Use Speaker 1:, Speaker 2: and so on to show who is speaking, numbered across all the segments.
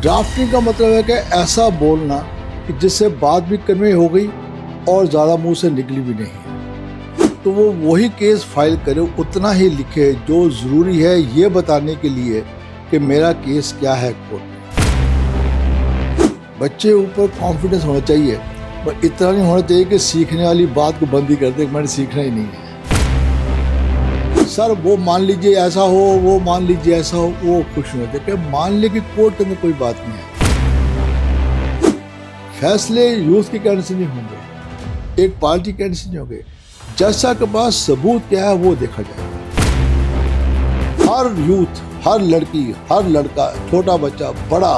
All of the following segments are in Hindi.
Speaker 1: ड्राफ्टिंग का मतलब है कि ऐसा बोलना कि जिससे बात भी कन्वे हो गई और ज़्यादा मुंह से निकली भी नहीं। तो वो वही केस फाइल करे, उतना ही लिखे जो ज़रूरी है ये बताने के लिए कि मेरा केस क्या है कोर्ट में। बच्चे ऊपर कॉन्फिडेंस होना चाहिए, पर इतना नहीं होना चाहिए कि सीखने वाली बात को बंद ही कर दे, मैंने सीखना ही नहीं है। सर वो मान लीजिए ऐसा हो, वो मान लीजिए ऐसा हो, वो खुश नहीं होते कि मान ले कि कोर्ट के अंदर कोई बात नहीं है। फैसले यूथ के कहने से नहीं होंगे, एक पार्टी कहने से नहीं होंगे। जज साहब के पास सबूत क्या है वो देखा जाएगा। हर यूथ, हर लड़की, हर लड़का, छोटा बच्चा, बड़ा,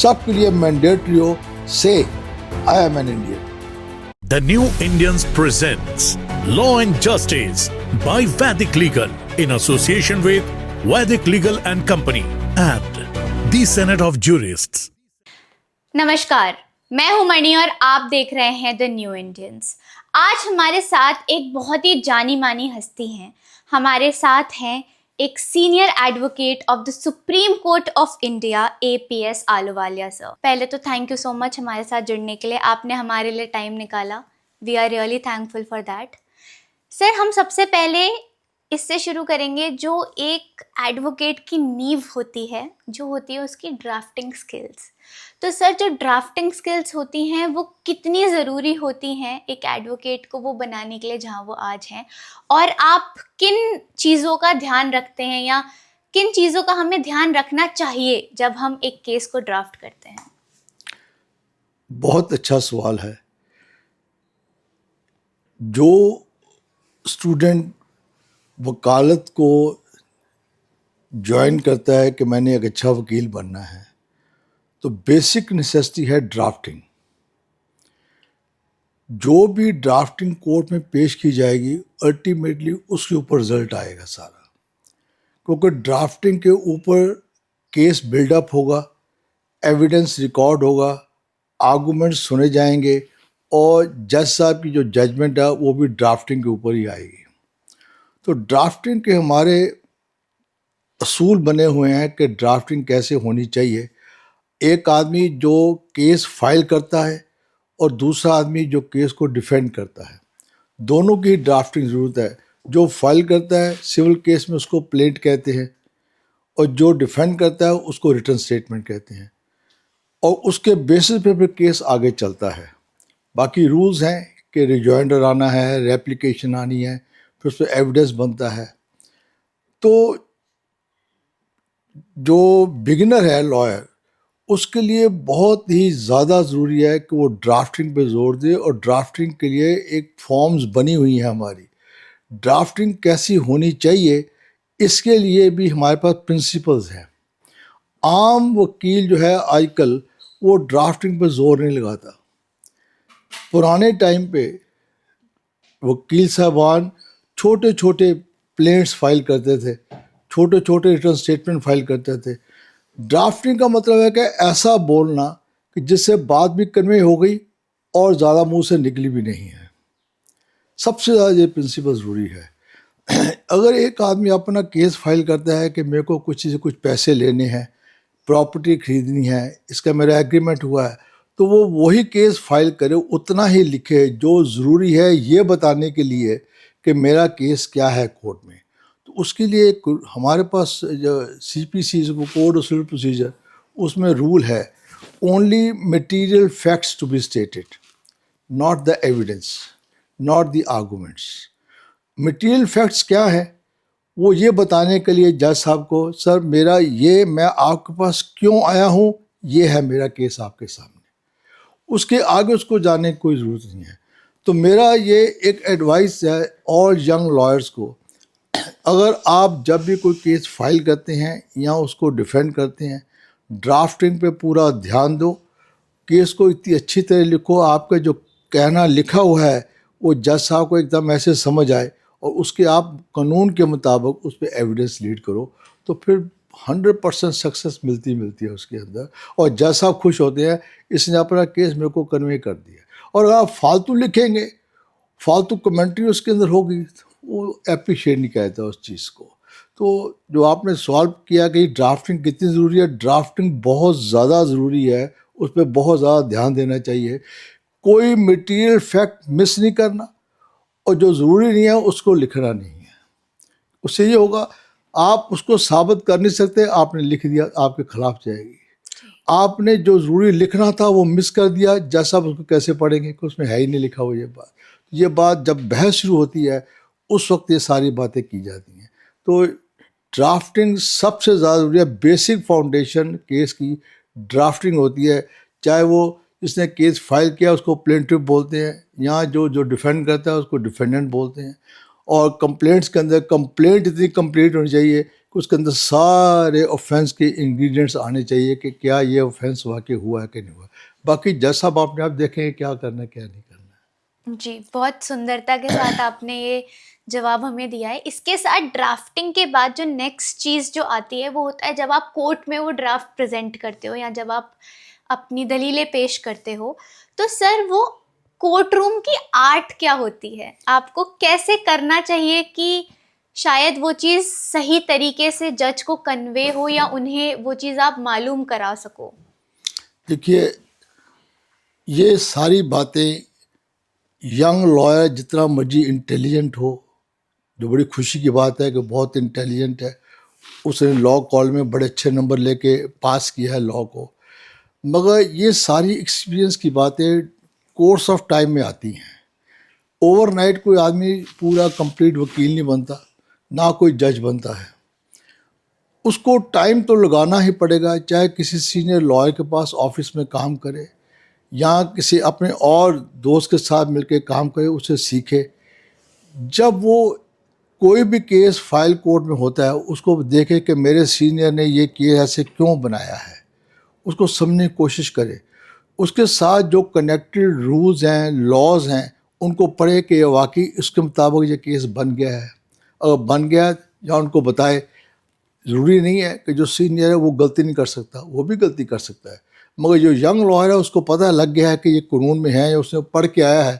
Speaker 1: सबके लिए मैंडेटरी हो से आई am an Indian.
Speaker 2: The New Indians presents Law and Justice by Vedic Legal in association with Vedic Legal and Company and the Senate of Jurists.
Speaker 3: नमस्कार, मैं हूं मणि और आप देख रहे हैं द न्यू इंडियंस। आज हमारे साथ एक बहुत ही जानी मानी हस्ती हैं। हमारे साथ हैं एक senior advocate of the supreme court of India APS Ahluwalia sir. पहले तो थैंक यू सो मच हमारे साथ जुड़ने के लिए, आपने हमारे लिए टाइम निकाला। We are really thankful for that. Sir, हम सबसे पहले इससे शुरू करेंगे जो एक एडवोकेट की नींव होती है, जो होती है उसकी ड्राफ्टिंग स्किल्स। तो सर, जो ड्राफ्टिंग स्किल्स होती हैं वो कितनी ज़रूरी होती हैं एक एडवोकेट को वो बनाने के लिए जहाँ वो आज हैं, और आप किन चीज़ों का ध्यान रखते हैं या किन चीज़ों का हमें ध्यान रखना चाहिए जब हम एक केस को ड्राफ्ट करते हैं?
Speaker 1: बहुत अच्छा सवाल है। जो स्टूडेंट वकालत को ज्वाइन करता है कि मैंने एक अच्छा वकील बनना है, तो बेसिक नेसेसिटी है ड्राफ्टिंग। जो भी ड्राफ्टिंग कोर्ट में पेश की जाएगी अल्टीमेटली उसके ऊपर रिजल्ट आएगा सारा, क्योंकि ड्राफ्टिंग के ऊपर केस बिल्डअप होगा, एविडेंस रिकॉर्ड होगा, आर्गूमेंट सुने जाएंगे और जज साहब की जो जजमेंट है वो भी ड्राफ्टिंग के ऊपर ही आएगी। तो ड्राफ्टिंग के हमारे असूल बने हुए हैं कि ड्राफ्टिंग कैसे होनी चाहिए। एक आदमी जो केस फाइल करता है और दूसरा आदमी जो केस को डिफेंड करता है, दोनों की ड्राफ्टिंग ज़रूरत है। जो फाइल करता है सिविल केस में उसको प्लेंट कहते हैं, और जो डिफेंड करता है उसको रिटन स्टेटमेंट कहते हैं, और उसके बेसिस पे फिर केस आगे चलता है। बाकी रूल्स हैं कि रिजॉइंडर आना है, रेप्लिकेशन आनी है, फिर उस पर एविडेंस बनता है। तो जो बिगिनर है लॉयर, उसके लिए बहुत ही ज़्यादा ज़रूरी है कि वो ड्राफ्टिंग पे जोर दे, और ड्राफ्टिंग के लिए एक फॉर्म्स बनी हुई है हमारी। ड्राफ्टिंग कैसी होनी चाहिए इसके लिए भी हमारे पास प्रिंसिपल्स हैं। आम वकील जो है आजकल वो ड्राफ्टिंग पे जोर नहीं लगाता। पुराने टाइम पे वकील साहबान छोटे छोटे प्लेंट्स फाइल करते थे, छोटे छोटे रिटर्न स्टेटमेंट फाइल करते थे। ड्राफ्टिंग का मतलब है कि ऐसा बोलना कि जिससे बात भी कन्वे हो गई और ज़्यादा मुंह से निकली भी नहीं है। सबसे ज़्यादा ये प्रिंसिपल ज़रूरी है। अगर एक आदमी अपना केस फाइल करता है कि मेरे को कुछ चीज़ कुछ पैसे लेने हैं, प्रॉपर्टी खरीदनी है, इसका मेरा एग्रीमेंट हुआ है, तो वो वही केस फाइल करे, उतना ही लिखे जो ज़रूरी है ये बताने के लिए कि मेरा केस क्या है कोर्ट में। तो उसके लिए एक हमारे पास जो CPC code of civil procedure, उसमें रूल है, only material facts to be stated, not the evidence, not the arguments. Material facts क्या है वो ये बताने के लिए जज साहब को, सर मेरा ये, मैं आपके पास क्यों आया हूँ, ये है मेरा केस आपके सामने। उसके आगे उसको जानने की कोई ज़रूरत नहीं है। तो मेरा ये एक एडवाइस है ऑल यंग लॉयर्स को, अगर आप जब भी कोई केस फाइल करते हैं या उसको डिफेंड करते हैं, ड्राफ्टिंग पे पूरा ध्यान दो। केस को इतनी अच्छी तरह लिखो, आपका जो कहना लिखा हुआ है वो जज साहब को एकदम ऐसे समझ आए, और उसके आप कानून के मुताबिक उस पर एविडेंस लीड करो, तो फिर 100% सक्सेस मिलती है उसके अंदर। और जज साहब खुश होते हैं, इसने अपना केस मेरे को कन्वे कर दिया। और अगर आप फालतू लिखेंगे, फालतू कमेंट्री उसके अंदर होगी, वो एप्रिशिएट नहीं कहता उस चीज़ को। तो जो आपने सवाल किया कि ड्राफ्टिंग कितनी ज़रूरी है, ड्राफ्टिंग बहुत ज़्यादा ज़रूरी है, उस पर बहुत ज़्यादा ध्यान देना चाहिए। कोई मटेरियल फैक्ट मिस नहीं करना, और जो ज़रूरी नहीं है उसको लिखना नहीं है। उससे ये होगा, आप उसको साबित कर नहीं सकते, आपने लिख दिया आपके खिलाफ जाएगी। आपने जो ज़रूरी लिखना था वो मिस कर दिया, जैसा आप उसको कैसे पढ़ेंगे कि उसमें है ही नहीं लिखा हुआ। ये बात जब बहस शुरू होती है उस वक्त ये सारी बातें की जाती हैं। तो ड्राफ्टिंग सबसे ज़्यादा ज़रूरी है। बेसिक फाउंडेशन केस की ड्राफ्टिंग होती है। चाहे वो जिसने केस फाइल किया उसको प्लेंटिव बोलते हैं, यहाँ जो जो डिफेंड करता है उसको डिफेंडेंट बोलते हैं। और कंप्लेंट्स के अंदर कंप्लेंट इतनी कंप्लीट होनी चाहिए कि उसके अंदर सारे ऑफेंस के इंग्रेडिएंट्स आने चाहिए कि क्या ये ऑफेंस वाकई हुआ है कि नहीं हुआ। बाकी जैसा आपने आप देखें क्या करना है क्या नहीं करना है।
Speaker 3: जी, बहुत सुंदरता के साथ आपने ये जवाब हमें दिया है। इसके साथ ड्राफ्टिंग के बाद जो नेक्स्ट चीज़ जो आती है वो होता है जब आप कोर्ट में वो ड्राफ्ट प्रेजेंट करते हो या जब आप अपनी दलीलें पेश करते हो, तो सर वो कोर्ट रूम की आर्ट क्या होती है? आपको कैसे करना चाहिए कि शायद वो चीज़ सही तरीके से जज को कन्वे हो या उन्हें वो चीज़ आप मालूम करा सको?
Speaker 1: देखिए, ये सारी बातें यंग लॉयर जितना मर्जी इंटेलिजेंट हो, जो बड़ी खुशी की बात है कि बहुत इंटेलिजेंट है, उसने लॉ कॉलेज में बड़े अच्छे नंबर लेके पास किया है लॉ को, मगर ये सारी एक्सपीरियंस की बातें कोर्स ऑफ टाइम में आती हैं। ओवरनाइट कोई आदमी पूरा कंप्लीट वकील नहीं बनता, ना कोई जज बनता है। उसको टाइम तो लगाना ही पड़ेगा, चाहे किसी सीनियर लॉयर के पास ऑफिस में काम करे या किसी अपने और दोस्त के साथ मिलकर काम करे, उसे सीखे। जब वो कोई भी केस फाइल कोर्ट में होता है उसको देखे कि मेरे सीनियर ने ये केस ऐसे क्यों बनाया है, उसको समझने की कोशिश करे। उसके साथ जो कनेक्टेड रूल्स हैं, लॉज हैं, उनको पढ़े कि वाकई इसके मुताबिक ये केस बन गया है। अगर बन गया या उनको बताए। ज़रूरी नहीं है कि जो सीनियर है वो गलती नहीं कर सकता, वो भी गलती कर सकता है, मगर जो यंग लॉयर है उसको पता लग गया है कि ये कानून में है या उसने पढ़ के आया है,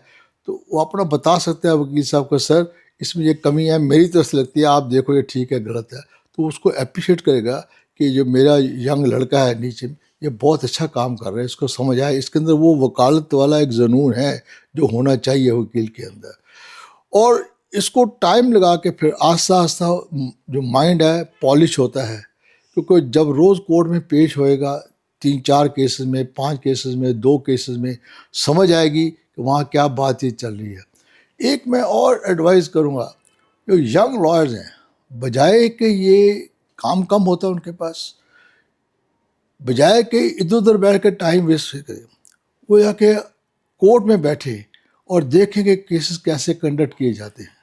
Speaker 1: तो वो अपना बता सकता है वकील साहब को, सर इसमें ये कमी है, मेरी तरफ से लगती है, आप देखो ये ठीक है गलत है। तो उसको अप्रिशिएट करेगा कि जो मेरा यंग लड़का है नीचे, ये बहुत अच्छा काम कर रहा है, इसको समझ आया, इसके अंदर वो वकालत वाला एक जुनून है जो होना चाहिए वकील के अंदर। और इसको टाइम लगा के फिर आस्ता आस्ता जो माइंड है पॉलिश होता है, क्योंकि जब रोज़ कोर्ट में पेश होएगा 3-4 केसेस में, 5 केसेस में, 2 केसेस में, समझ आएगी कि वहाँ क्या बातचीत चल रही है। एक मैं और एडवाइस करूँगा, जो यंग लॉयर्स हैं, बजाय कि ये काम कम होता है उनके पास, बजाय कि इधर उधर बैठ कर टाइम वेस्ट करें, वो जाके कोर्ट में बैठे और देखेंगे केसेस कैसे कंडक्ट किए जाते हैं।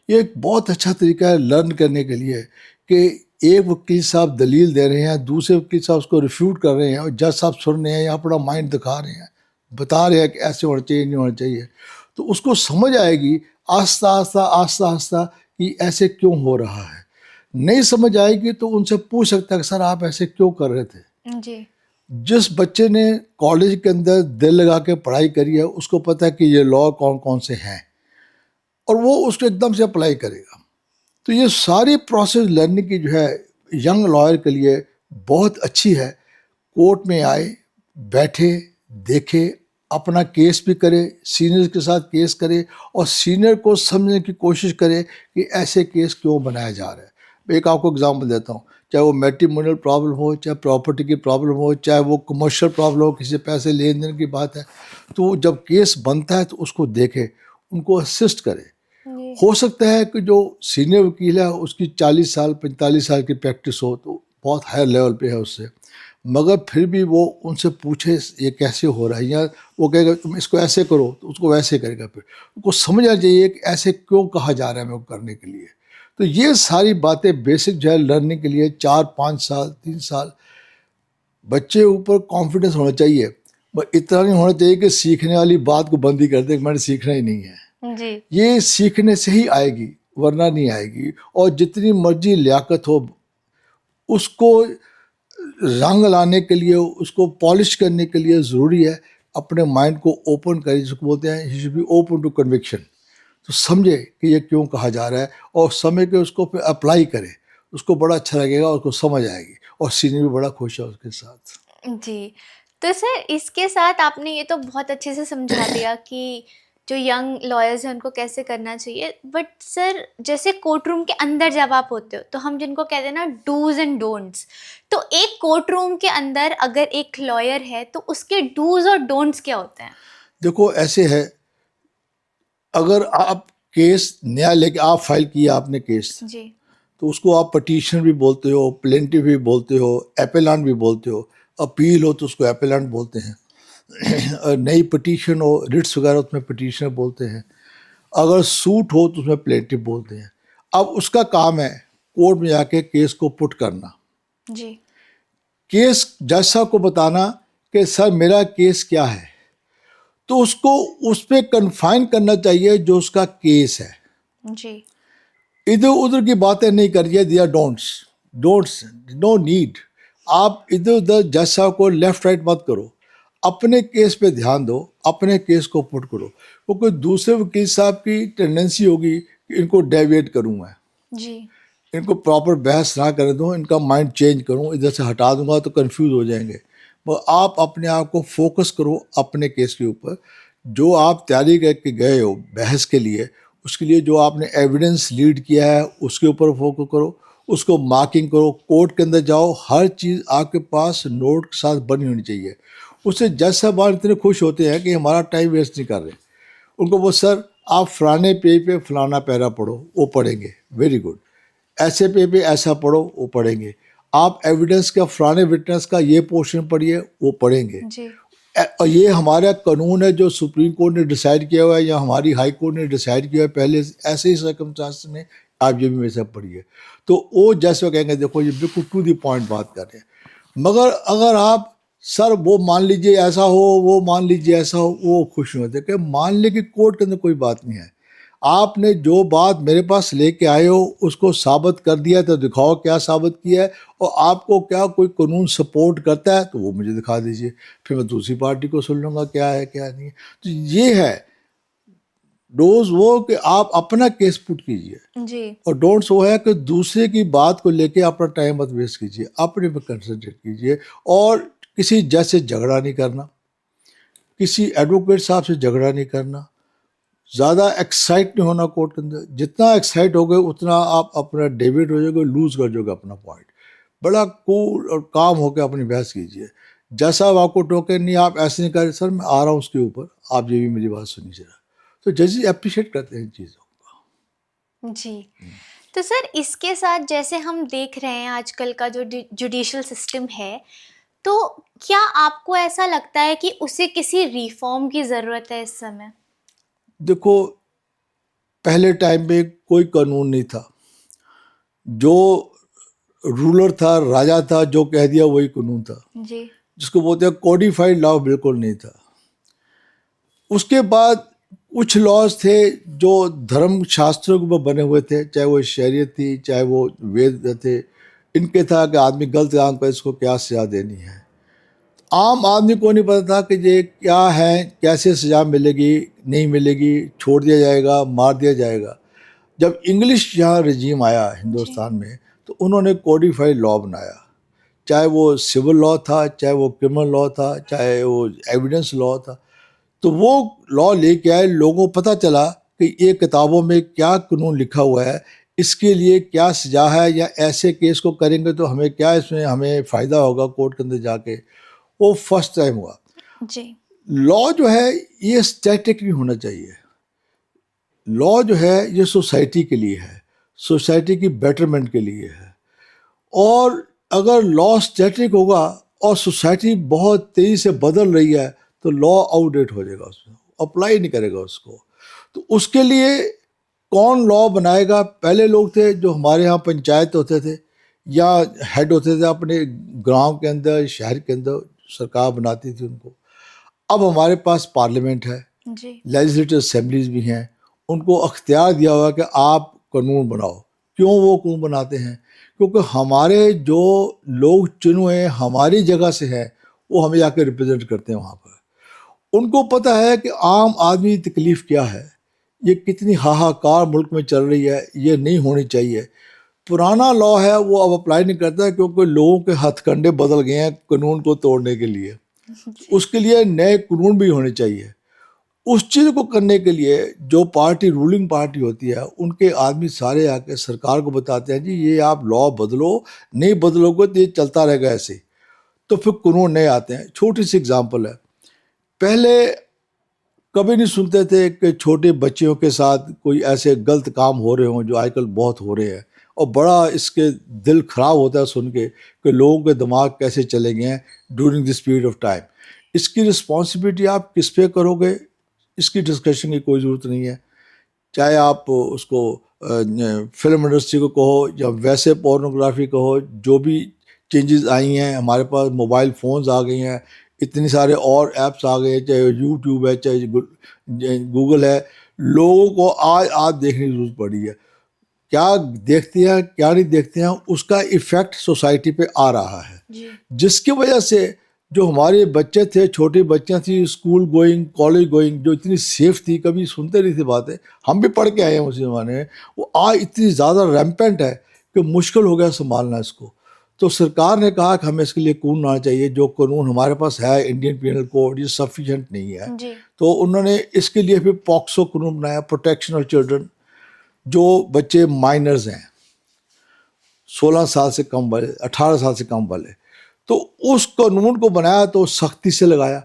Speaker 1: ये एक बहुत अच्छा तरीका है लर्न करने के लिए कि एक वकील साहब दलील दे रहे हैं, दूसरे वकील साहब उसको रिफ्यूट कर रहे हैं और जज साहब सुन रहे हैं या अपना माइंड दिखा रहे हैं, बता रहे हैं कि ऐसे होना चाहिए नहीं होना चाहिए। तो उसको समझ आएगी आस्ता आस्ता आस्ता आस्ता कि ऐसे क्यों हो रहा है। नहीं समझ आएगी तो उनसे पूछ सकता है कि सर आप ऐसे क्यों कर रहे थे।
Speaker 3: जी।
Speaker 1: जिस बच्चे ने कॉलेज के अंदर दिल लगा के पढ़ाई करी है उसको पता है कि ये लॉ कौन कौन से हैं और वो उसको एकदम से अप्लाई करेगा। तो ये सारी प्रोसेस लर्निंग की जो है यंग लॉयर के लिए बहुत अच्छी है। कोर्ट में आए, बैठे, देखे, अपना केस भी करे, सीनियर के साथ केस करे और सीनियर को समझने की कोशिश करे कि ऐसे केस क्यों बनाया जा रहा है। एक आपको एग्जांपल देता हूँ, चाहे वो मैट्रिमोनियल प्रॉब्लम हो, चाहे प्रॉपर्टी की प्रॉब्लम हो, चाहे वो कमर्शियल प्रॉब्लम हो, किसी पैसे लेन देन की बात है, तो जब केस बनता है तो उसको देखे, उनको असिस्ट करे। हो सकता है कि जो सीनियर वकील है उसकी 40 साल 45 साल की प्रैक्टिस हो, तो बहुत हायर लेवल पे है उससे, मगर फिर भी वो उनसे पूछे ये कैसे हो रहा है, या वो कहेगा तुम इसको ऐसे करो तो उसको वैसे करेगा। फिर उसको समझ आ जाइए कि ऐसे क्यों कहा जा रहा है मेरे को करने के लिए। तो ये सारी बातें बेसिक जो है लर्निंग के लिए 4-5 साल 3 साल बच्चे ऊपर कॉन्फिडेंस होना चाहिए, पर इतना नहीं होना चाहिए कि सीखने वाली बात को बंद ही कर दे कि मैंने सीखना ही नहीं है।
Speaker 3: जी।
Speaker 1: ये सीखने से ही आएगी, वरना नहीं आएगी। और जितनी मर्जी लियाकत हो, उसको रंग लाने के लिए, उसको पॉलिश करने के लिए ज़रूरी है अपने माइंड को ओपन करें, जिसको बोलते हैं he should be open to conviction. तो समझे कि ये क्यों कहा जा रहा है और समझ के उसको फिर अप्लाई करें। उसको बड़ा अच्छा लगेगा, उसको समझ आएगी, और सीनियर भी बड़ा खुश है उसके साथ।
Speaker 3: जी। तो सर इसके साथ आपने ये तो बहुत अच्छे से समझा दिया कि जो यंग लॉयर्स हैं उनको कैसे करना चाहिए। बट सर जैसे कोर्ट रूम के अंदर जब आप होते हो तो हम जिनको कहते हैं ना डूज एंड डोंट्स, तो एक कोर्ट रूम के अंदर अगर एक लॉयर है तो उसके डूज और डोंट्स क्या होते हैं?
Speaker 1: देखो ऐसे है, अगर आप केस नया लेके आप फाइल किया आपने केस,
Speaker 3: जी।
Speaker 1: तो उसको आप पटिशन भी बोलते हो, प्लेंटिफ भी बोलते हो, एपेलांट भी बोलते हो। अपील हो तो उसको एपेलांट बोलते हैं। और नई पटिशन हो, रिट्स वगैरह, उसमें पटिशनर बोलते हैं। अगर सूट हो तो उसमें प्लेंटिफ बोलते हैं। अब उसका काम है कोर्ट में जाके केस को पुट करना,
Speaker 3: जी।
Speaker 1: केस जज साहब को बताना कि सर मेरा केस क्या है, तो उसको उस पर कन्फाइन करना चाहिए जो उसका केस है।
Speaker 3: जी।
Speaker 1: इधर उधर की बातें नहीं करिए, दिया डोंट्स, डोंट्स, नो नीड। आप इधर उधर जज साहब को लेफ्ट राइट मत करो, अपने केस पे ध्यान दो, अपने केस को पुट करो। क्योंकि दूसरे वकील साहब की टेंडेंसी होगी कि इनको डेविएट करूँ मैं,
Speaker 3: जी।
Speaker 1: इनको प्रॉपर बहस ना करने दूँ, इनका माइंड चेंज करूँ, इधर से हटा दूंगा तो कंफ्यूज हो जाएंगे। वो आप अपने आप को फोकस करो अपने केस के ऊपर। जो आप तैयारी करके गए हो बहस के लिए, उसके लिए जो आपने एविडेंस लीड किया है उसके ऊपर फोकस करो, उसको मार्किंग करो, कोर्ट के अंदर जाओ, हर चीज़ आपके पास नोट के साथ बनी होनी चाहिए। उससे जज साहब इतने खुश होते हैं कि हमारा टाइम वेस्ट नहीं कर रहे। उनको वो सर आप फलाने पेज पे फलाना पैरा पढ़ो, वो पढ़ेंगे, वेरी गुड। ऐसे पे ऐसा पढ़ो, वो पढ़ेंगे। आप एविडेंस का फलाने विटनेस का ये पोर्शन पढ़िए, वो पढ़ेंगे।
Speaker 3: जी।
Speaker 1: और ये हमारा कानून है जो सुप्रीम कोर्ट ने डिसाइड किया हुआ है या हमारी हाई कोर्ट ने डिसाइड किया है पहले, ऐसे ही सर्कमस्टांस में आप ये भी मेरे साथ पढ़िए। तो वो जैसे कहेंगे देखो ये बिल्कुल टू द पॉइंट बात कर रहे हैं। मगर अगर आप सर वो मान लीजिए ऐसा हो, वो मान लीजिए ऐसा हो, वो खुश नहीं होते कि मान ले कि कोर्ट के अंदर कोई बात नहीं है। आपने जो बात मेरे पास लेके आए हो उसको साबित कर दिया तो दिखाओ क्या साबित किया है, और आपको क्या कोई कानून सपोर्ट करता है तो वो मुझे दिखा दीजिए, फिर मैं दूसरी पार्टी को सुन लूँगा क्या है क्या नहीं है। तो ये है डोज वो कि आप अपना केस पुट कीजिए,
Speaker 3: जी।
Speaker 1: और डोंट्स वो है कि दूसरे की बात को लेके अपना टाइम मत वेस्ट कीजिए, अपने पे कंसंट्रेट कीजिए। और किसी जज से झगड़ा नहीं करना, किसी एडवोकेट साहब से झगड़ा नहीं करना, ज़्यादा एक्साइट नहीं होना कोर्ट के अंदर। जितना एक्साइट हो गए उतना आप अपना डेविड हो जाओगे, लूज कर जाओगे अपना पॉइंट। बड़ा कूल और काम होकर अपनी बहस कीजिए। जैसा आपको टोके नहीं, आप ऐसे नहीं करें सर मैं आ रहा हूँ उसके ऊपर, आप ये भी मेरी बात सुनिए जरा। तो जजेस अप्रिशिएट करते हैं इन चीज़ों को।
Speaker 3: जी। तो सर इसके साथ जैसे हम देख रहे हैं आजकल का जो जुडिशियल सिस्टम है, तो क्या आपको ऐसा लगता है कि उसे किसी रिफॉर्म की ज़रूरत है इस समय?
Speaker 1: देखो पहले टाइम में कोई कानून नहीं था, जो रूलर था, राजा था, जो कह दिया वही कानून था,
Speaker 3: जी।
Speaker 1: जिसको बोलते हैं कोडिफाइड लॉ बिल्कुल नहीं था। उसके बाद कुछ लॉज थे जो धर्म शास्त्रों के ऊपर बने हुए थे, चाहे वो शरीयत थी, चाहे वो वेद थे। इनके था कि आदमी गलत काम करे इसको क्या सजा देनी है। आम आदमी को नहीं पता था कि ये क्या है, कैसे सजा मिलेगी, नहीं मिलेगी, छोड़ दिया जाएगा, मार दिया जाएगा। जब इंग्लिश यहाँ रजीम आया हिंदुस्तान में, तो उन्होंने कोडिफाइड लॉ बनाया। चाहे वो सिविल लॉ था, चाहे वो क्रिमिनल लॉ था, चाहे वो एविडेंस लॉ था, तो वो लॉ लेके आए। लोगों को पता चला कि ये किताबों में क्या कानून लिखा हुआ है, इसके लिए क्या सजा है, या ऐसे केस को करेंगे तो हमें क्या इसमें हमें फ़ायदा होगा कोर्ट के अंदर जाके। वो फर्स्ट टाइम हुआ।
Speaker 3: जी।
Speaker 1: लॉ जो है ये स्टैटिक नहीं होना चाहिए। लॉ जो है ये सोसाइटी के लिए है, सोसाइटी की बेटरमेंट के लिए है। और अगर लॉ स्टैटिक होगा और सोसाइटी बहुत तेज़ी से बदल रही है तो लॉ आउटडेट हो जाएगा, उसमें अप्लाई नहीं करेगा उसको। तो उसके लिए कौन लॉ बनाएगा? पहले लोग थे जो हमारे यहाँ पंचायत होते थे या हेड होते थे अपने गांव के अंदर, शहर के अंदर, सरकार बनाती थी उनको। अब हमारे पास पार्लियामेंट है,
Speaker 3: जी।
Speaker 1: लेजिस्लेटिव असेंबलीज भी हैं, उनको अख्तियार दिया हुआ है कि आप कानून बनाओ। क्यों वो कानून बनाते हैं? क्योंकि हमारे जो लोग चुने हुए हमारी जगह से हैं, वो हमें जाकर रिप्रेजेंट करते हैं वहाँ पर। उनको पता है कि आम आदमी की तकलीफ़ क्या है, ये कितनी हाहाकार मुल्क में चल रही है, ये नहीं होनी चाहिए। पुराना लॉ है वो अब अप्लाई नहीं करता है, क्योंकि लोगों के हथकंडे बदल गए हैं कानून को तोड़ने के लिए। उसके लिए नए कानून भी होने चाहिए। उस चीज़ को करने के लिए जो पार्टी रूलिंग पार्टी होती है, उनके आदमी सारे आके सरकार को बताते हैं जी ये आप लॉ बदलो, नहीं बदलोगे तो ये चलता रहेगा ऐसे ही। तो फिर कानून नए आते हैं। छोटी सी एग्जांपल है, पहले कभी नहीं सुनते थे कि छोटे बच्चियों के साथ कोई ऐसे गलत काम हो रहे हों जो आजकल बहुत हो रहे हैं, और बड़ा इसके दिल खराब होता है सुन के कि लोगों के दिमाग कैसे चले गए हैं during this period of time. इसकी रिस्पॉन्सिबिलिटी आप किस पे करोगे, इसकी डिस्कशन की कोई ज़रूरत नहीं है। चाहे आप उसको फिल्म इंडस्ट्री को कहो या वैसे पोर्नोग्राफी कहो, जो भी चेंजेस आई हैं, हमारे पास मोबाइल फ़ोन्स आ गई हैं, इतने सारे और ऐप्स आ गए हैं, चाहे यूट्यूब है, चाहे गूगल है। लोगों को आज देखने की जरूरत पड़ी है, क्या देखते हैं क्या नहीं देखते हैं, उसका इफ़ेक्ट सोसाइटी पे आ रहा है
Speaker 3: जी।
Speaker 1: जिसकी वजह से जो हमारे बच्चे थे, छोटी बच्चियां थी, स्कूल गोइंग, कॉलेज गोइंग, जो इतनी सेफ थी, कभी सुनते नहीं थे बातें, हम भी पढ़ के आए हैं उसी ज़माने में, वो आज इतनी ज़्यादा रैम्पेंट है कि मुश्किल हो गया संभालना इसको। तो सरकार ने कहा कि हमें इसके लिए कानून आना चाहिए। जो कानून हमारे पास है, इंडियन पीनल कोड, ये सफिशेंट नहीं है।
Speaker 3: जी।
Speaker 1: तो उन्होंने इसके लिए फिर पॉक्सो कानून बनाया, प्रोटेक्शन ऑफ चिल्ड्रन। जो बच्चे माइनर्स हैं, 16 साल से कम वाले, 18 साल से कम वाले, तो उस कानून को बनाया तो सख्ती से लगाया,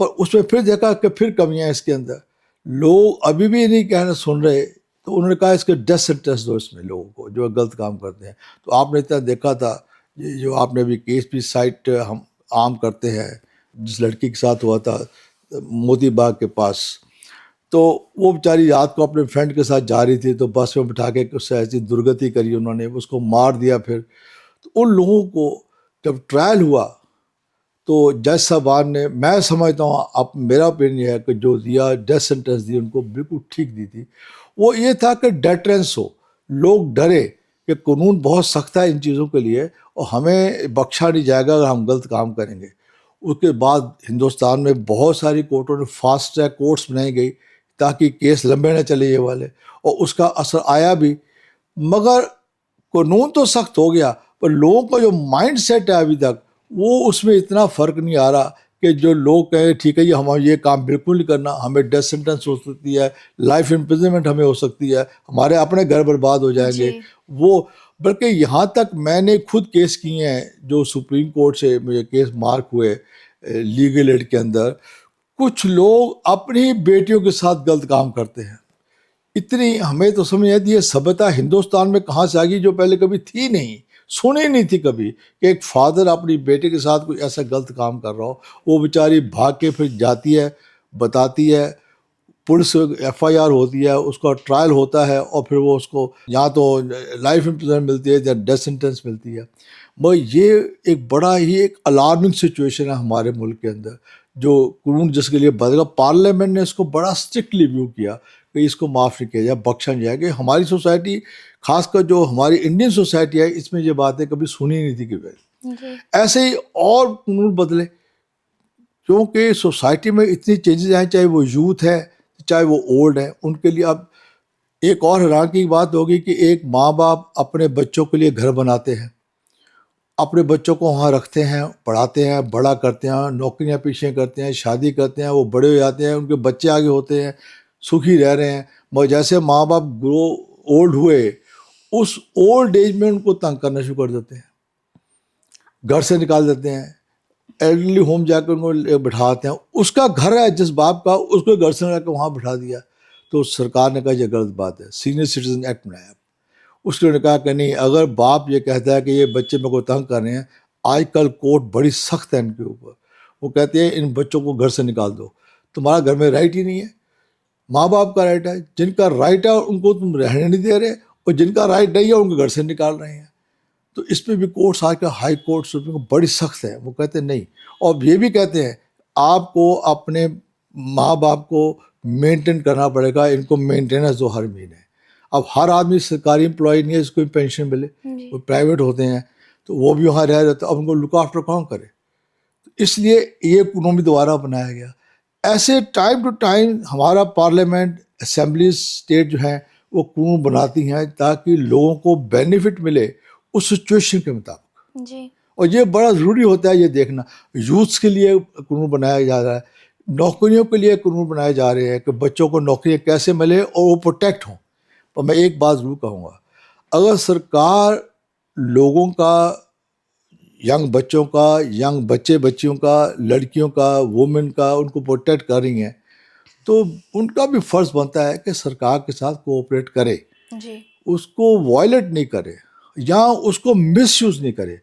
Speaker 1: पर उसमें फिर देखा कि फिर कमियां इसके अंदर, लोग अभी भी नहीं कहना सुन रहे। तो उन्होंने कहा इसके डेथ सेंटेंस दो इसमें लोगों को जो गलत काम करते हैं। तो आपने इतना देखा था, ये जो आपने अभी केस भी साइट हम आम करते हैं, जिस लड़की के साथ हुआ था मोती बाग के पास, तो वो बेचारी रात को अपने फ्रेंड के साथ जा रही थी, तो बस में बिठा के उससे ऐसी दुर्गति करी उन्होंने, उसको मार दिया। फिर तो उन लोगों को जब ट्रायल हुआ तो जज साहबान ने, मैं समझता हूँ, अब मेरा ओपिनियन है कि जो दिया डेथ सेंटेंस दी उनको बिल्कुल ठीक दी थी। वो ये था कि डेटरेंस हो, लोग डरे कि कानून बहुत सख्त है इन चीज़ों के लिए और हमें बख्शा नहीं जाएगा अगर हम गलत काम करेंगे। उसके बाद हिंदुस्तान में बहुत सारी कोर्टों ने फास्ट ट्रैक कोर्ट्स बनाई गई ताकि केस लंबे न चले ये वाले, और उसका असर आया भी। मगर कानून तो सख्त हो गया, पर लोगों का जो माइंड सेट है अभी तक, वो उसमें इतना फ़र्क नहीं आ रहा कि जो लोग कहें ठीक है, ये हम ये काम बिल्कुल नहीं करना, हमें डेथ सेंटेंस हो सकती है, लाइफ इम्प्रिजनमेंट हमें हो सकती है, हमारे अपने घर बर्बाद हो जाएंगे। वो बल्कि यहाँ तक मैंने खुद केस किए हैं जो सुप्रीम कोर्ट से मुझे केस मार्क हुए लीगल एड के अंदर। कुछ लोग अपनी बेटियों के साथ गलत काम करते हैं। इतनी हमें तो समझ आती है, सभ्यता हिंदुस्तान में कहाँ से आ गई जो पहले कभी थी नहीं, सुनी नहीं थी कभी, कि एक फादर अपनी बेटे के साथ कोई ऐसा गलत काम कर रहा हो। वो बेचारी भाग के फिर जाती है, बताती है, पुलिस FIR होती है, उसका ट्रायल होता है, और फिर वो उसको या तो लाइफ इम्प्रिजनमेंट मिलती है या डेथ सेंटेंस मिलती है। मगर ये एक बड़ा ही एक अलार्मिंग सिचुएशन है हमारे मुल्क के अंदर, जो कानून जिसके लिए बदला। पार्लियामेंट ने इसको बड़ा स्ट्रिक्टली व्यू किया कि इसको माफ़ नहीं किया जाए, बख्शा नहीं जाएगा। हमारी सोसाइटी, खासकर जो हमारी इंडियन सोसाइटी है, इसमें ये बातें कभी सुनी नहीं थी कि ऐसे ही और कानून बदले, क्योंकि सोसाइटी में इतनी चेंजेस आए, चाहे वो यूथ है चाहे वो ओल्ड है, उनके लिए। अब एक और हैरान की बात होगी कि एक माँ बाप अपने बच्चों के लिए घर बनाते हैं, अपने बच्चों को वहाँ रखते हैं, पढ़ाते हैं, बड़ा करते हैं, नौकरियाँ पेशे करते हैं, शादी करते हैं, वो बड़े हो जाते हैं, उनके बच्चे आगे होते हैं, सुखी रह रहे हैं। मगर जैसे माँ बाप ग्रो ओल्ड हुए, उस ओल्ड एज में उनको तंग करना शुरू कर देते हैं, घर से निकाल देते हैं, एल्डरली होम जाकर उनको बिठाते हैं। उसका घर है जिस बाप का, उसको घर से लाकर वहाँ बिठा दिया। तो सरकार ने कहा यह गलत बात है, सीनियर सिटीजन एक्ट बनाया। उसके उन्होंने कहा कि नहीं, अगर बाप ये कहता है कि ये बच्चे मेरे को तंग कर रहे हैं, आजकल कोर्ट बड़ी सख्त है इनके ऊपर, वो कहते हैं इन बच्चों को घर से निकाल दो, तुम्हारा घर में राइट ही नहीं है। माँ बाप का राइट है, जिनका राइट है उनको तुम रहने नहीं दे रहे, और जिनका राइट नहीं है उनको घर से निकाल रहे हैं। तो इस पर भी कोर्ट्स आकर, हाई कोर्ट सुप्रीम कोर्ट बड़ी सख्त है, वो कहते हैं नहीं। और ये भी कहते हैं आपको अपने माँ बाप को मेंटेन करना पड़ेगा, इनको मेंटेनेंस दो हर महीने। अब हर आदमी सरकारी एम्प्लॉय नहीं है जिसको पेंशन मिले, वो प्राइवेट होते हैं, तो वो भी वहाँ रह रहे, तो अब उनको लुक आफ्टर कौन करे। तो इसलिए ये कानून भी दोबारा बनाया गया। ऐसे टाइम टू टाइम हमारा पार्लियामेंट, असेंबली, स्टेट जो है, वो कानून बनाती हैं ताकि लोगों को बेनिफिट मिले उस सिचुएशन के मुताबिक।
Speaker 3: जी।
Speaker 1: और ये बड़ा ज़रूरी होता है ये देखना, यूथ्स के लिए कानून बनाया जा रहा है, नौकरियों के लिए कानून बनाए जा रहे हैं कि बच्चों को नौकरियाँ कैसे मिले और वो प्रोटेक्ट हों। पर मैं एक बात ज़रूर कहूँगा, अगर सरकार लोगों का, यंग बच्चों का, यंग बच्चे बच्चियों का, लड़कियों का, वुमेन का, उनको प्रोटेक्ट कर रही हैं, तो उनका भी फ़र्ज़ बनता है कि सरकार के साथ कोऑपरेट करे,
Speaker 3: जी।
Speaker 1: उसको वायलेट नहीं करे या उसको मिसयूज़ नहीं करे।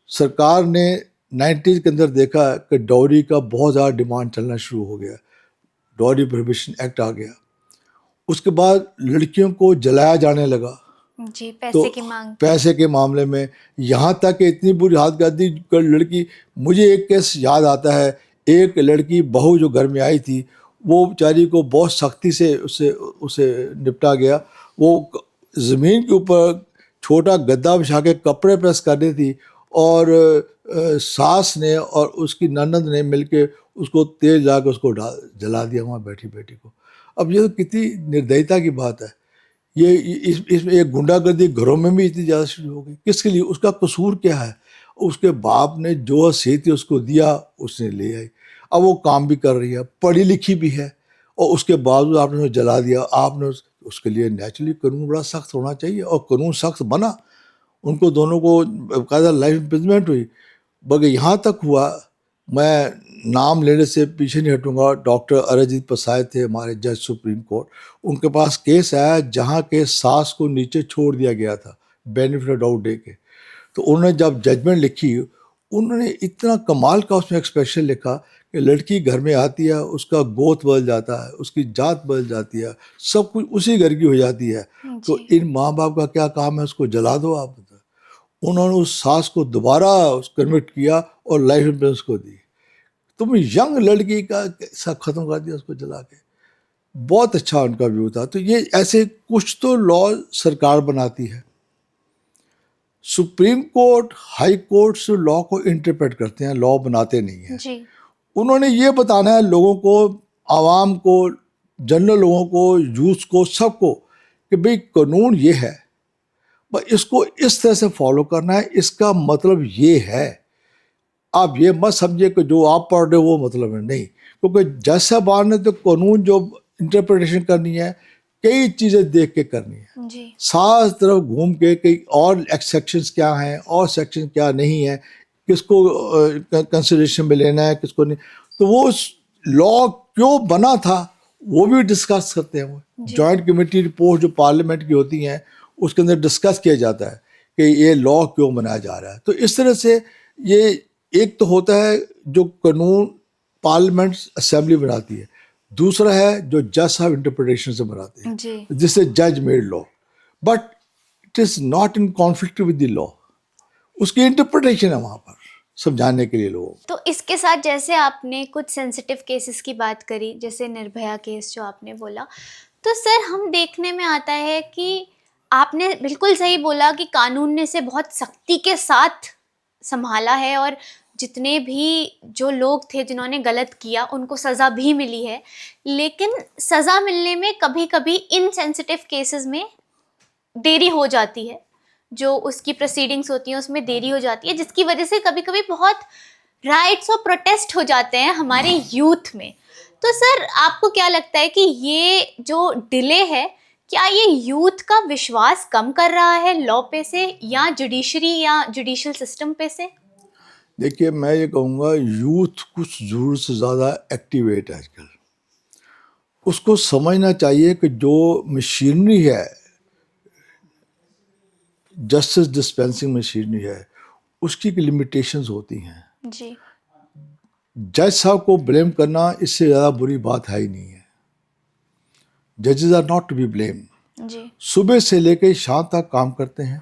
Speaker 1: सरकार ने 90s के अंदर देखा कि डॉरी का बहुत ज़्यादा डिमांड चलना शुरू हो गया, डॉरी प्रोहिबिशन एक्ट आ गया। उसके बाद लड़कियों को जलाया जाने लगा,
Speaker 3: जी,
Speaker 1: तो
Speaker 3: पैसे की मांग।
Speaker 1: पैसे के मामले में यहाँ तक कि इतनी बुरी हालत कर दी कि लड़की, मुझे एक केस याद आता है, एक लड़की बहू जो घर में आई थी, वो बेचारी को बहुत सख्ती से उसे उसे निपटा गया। वो ज़मीन के ऊपर छोटा गद्दा बिछा के कपड़े प्रेस कर रही थी और सास ने और उसकी ननद ने मिलके उसको तेल ला के उसको जला दिया वहाँ बैठी बैठी को। अब ये तो कितनी निर्दयता की बात है। ये इसमें एक गुंडागर्दी घरों में भी इतनी ज़्यादा शुरू हो गई, किसके लिए? उसका कसूर क्या है? उसके बाप ने जो हैसियत थी उसको दिया, उसने ले आई। अब वो काम भी कर रही है, पढ़ी लिखी भी है, और उसके बावजूद आपने उसे जला दिया। आपने उसके लिए नेचुरली कानून बड़ा सख्त होना चाहिए, और कानून सख्त बना, उनको दोनों को बाकायदा लाइफ इम्प्रिजमेंट हुई। बल्कि यहाँ तक हुआ, मैं नाम लेने से पीछे नहीं हटूंगा, डॉक्टर अरिजीत प्रसाद थे हमारे जज सुप्रीम कोर्ट, उनके पास केस आया जहाँ के सास को नीचे छोड़ दिया गया था बेनिफिट ऑफ डाउट दे के। तो उन्होंने जब जजमेंट लिखी, उन्होंने इतना कमाल का उसमें एक्सप्रेशन लिखा कि लड़की घर में आती है, उसका गोत बदल जाता है, उसकी जात बदल जाती है, सब कुछ उसी घर की हो जाती है। तो इन माँ बाप का क्या काम है? उसको जला दो आप। उन्होंने उस सास को दोबारा कन्विक्ट किया और लाइफ इम्प्रिजमेंट को दी। तुम यंग लड़की का सब खत्म कर दिया उसको जला के। बहुत अच्छा उनका व्यू था। तो ये ऐसे कुछ तो लॉ सरकार बनाती है, सुप्रीम कोर्ट, हाई कोर्ट से लॉ को इंटरप्रेट करते हैं, लॉ बनाते नहीं हैं।
Speaker 3: जी।
Speaker 1: उन्होंने ये बताना है लोगों को, आवाम को, जनरल लोगों को, यूथ को, सबको कि भाई कानून ये है, पर इसको इस तरह से फॉलो करना है, इसका मतलब ये है। आप ये मत समझिए कि जो आप पढ़ रहे हो वो मतलब है, नहीं। क्योंकि जज साहबान ने तो कानून जो इंटरप्रिटेशन करनी है, कई चीज़ें देख के करनी है,
Speaker 3: जी।
Speaker 1: सारी तरफ घूम के कई और एक्सेप्शंस क्या हैं और सेक्शन क्या नहीं है, किसको कंसिडरेशन में लेना है, किसको नहीं। तो वो लॉ क्यों बना था वो भी डिस्कस करते हैं। वो जॉइंट कमेटी रिपोर्ट जो पार्लियामेंट की होती हैं, उसके अंदर डिस्कस किया जाता है कि ये लॉ क्यों बनाया जा रहा है। तो इस तरह से ये एक तो होता है जो कानून पार्लियामेंट असेंबली बनाती है, दूसरा है जो जज साहब इंटरप्रिटेशन से बनाते हैं, जिससे जज made law, but it is not in conflict with the law. उसकी इंटरप्रिटेशन है वहाँ पर समझाने के लिए लोगों।
Speaker 3: तो इसके साथ जैसे आपने कुछ सेंसिटिव केसेस की बात करी, जैसे निर्भया केस जो आपने बोला, तो सर हम देखने में आता है कि आपने बिल्कुल सही बोला कि कानून ने इसे बहुत सख्ती के साथ संभाला है, और जितने भी जो लोग थे जिन्होंने गलत किया उनको सज़ा भी मिली है। लेकिन सज़ा मिलने में कभी कभी इन सेंसिटिव केसेस में देरी हो जाती है, जो उसकी प्रोसीडिंग्स होती हैं उसमें देरी हो जाती है, जिसकी वजह से कभी कभी बहुत राइट्स और प्रोटेस्ट हो जाते हैं हमारे यूथ में। तो सर आपको क्या लगता है कि ये जो डिले है, क्या ये यूथ का विश्वास कम कर रहा है लॉ पे से, या जुडिशरी या जुडिशियल सिस्टम पे से?
Speaker 1: देखिए, मैं ये कहूँगा यूथ कुछ ज़रूरत से ज़्यादा एक्टिवेट है आजकल। उसको समझना चाहिए कि जो मशीनरी है, जस्टिस डिस्पेंसिंग मशीनरी है, उसकी लिमिटेशंस होती हैं।
Speaker 3: जी।
Speaker 1: जज साहब को ब्लेम करना इससे ज़्यादा बुरी बात है ही नहीं है। जजेस are not to be blame.
Speaker 3: जी।
Speaker 1: सुबह से लेकर शाम तक काम करते हैं।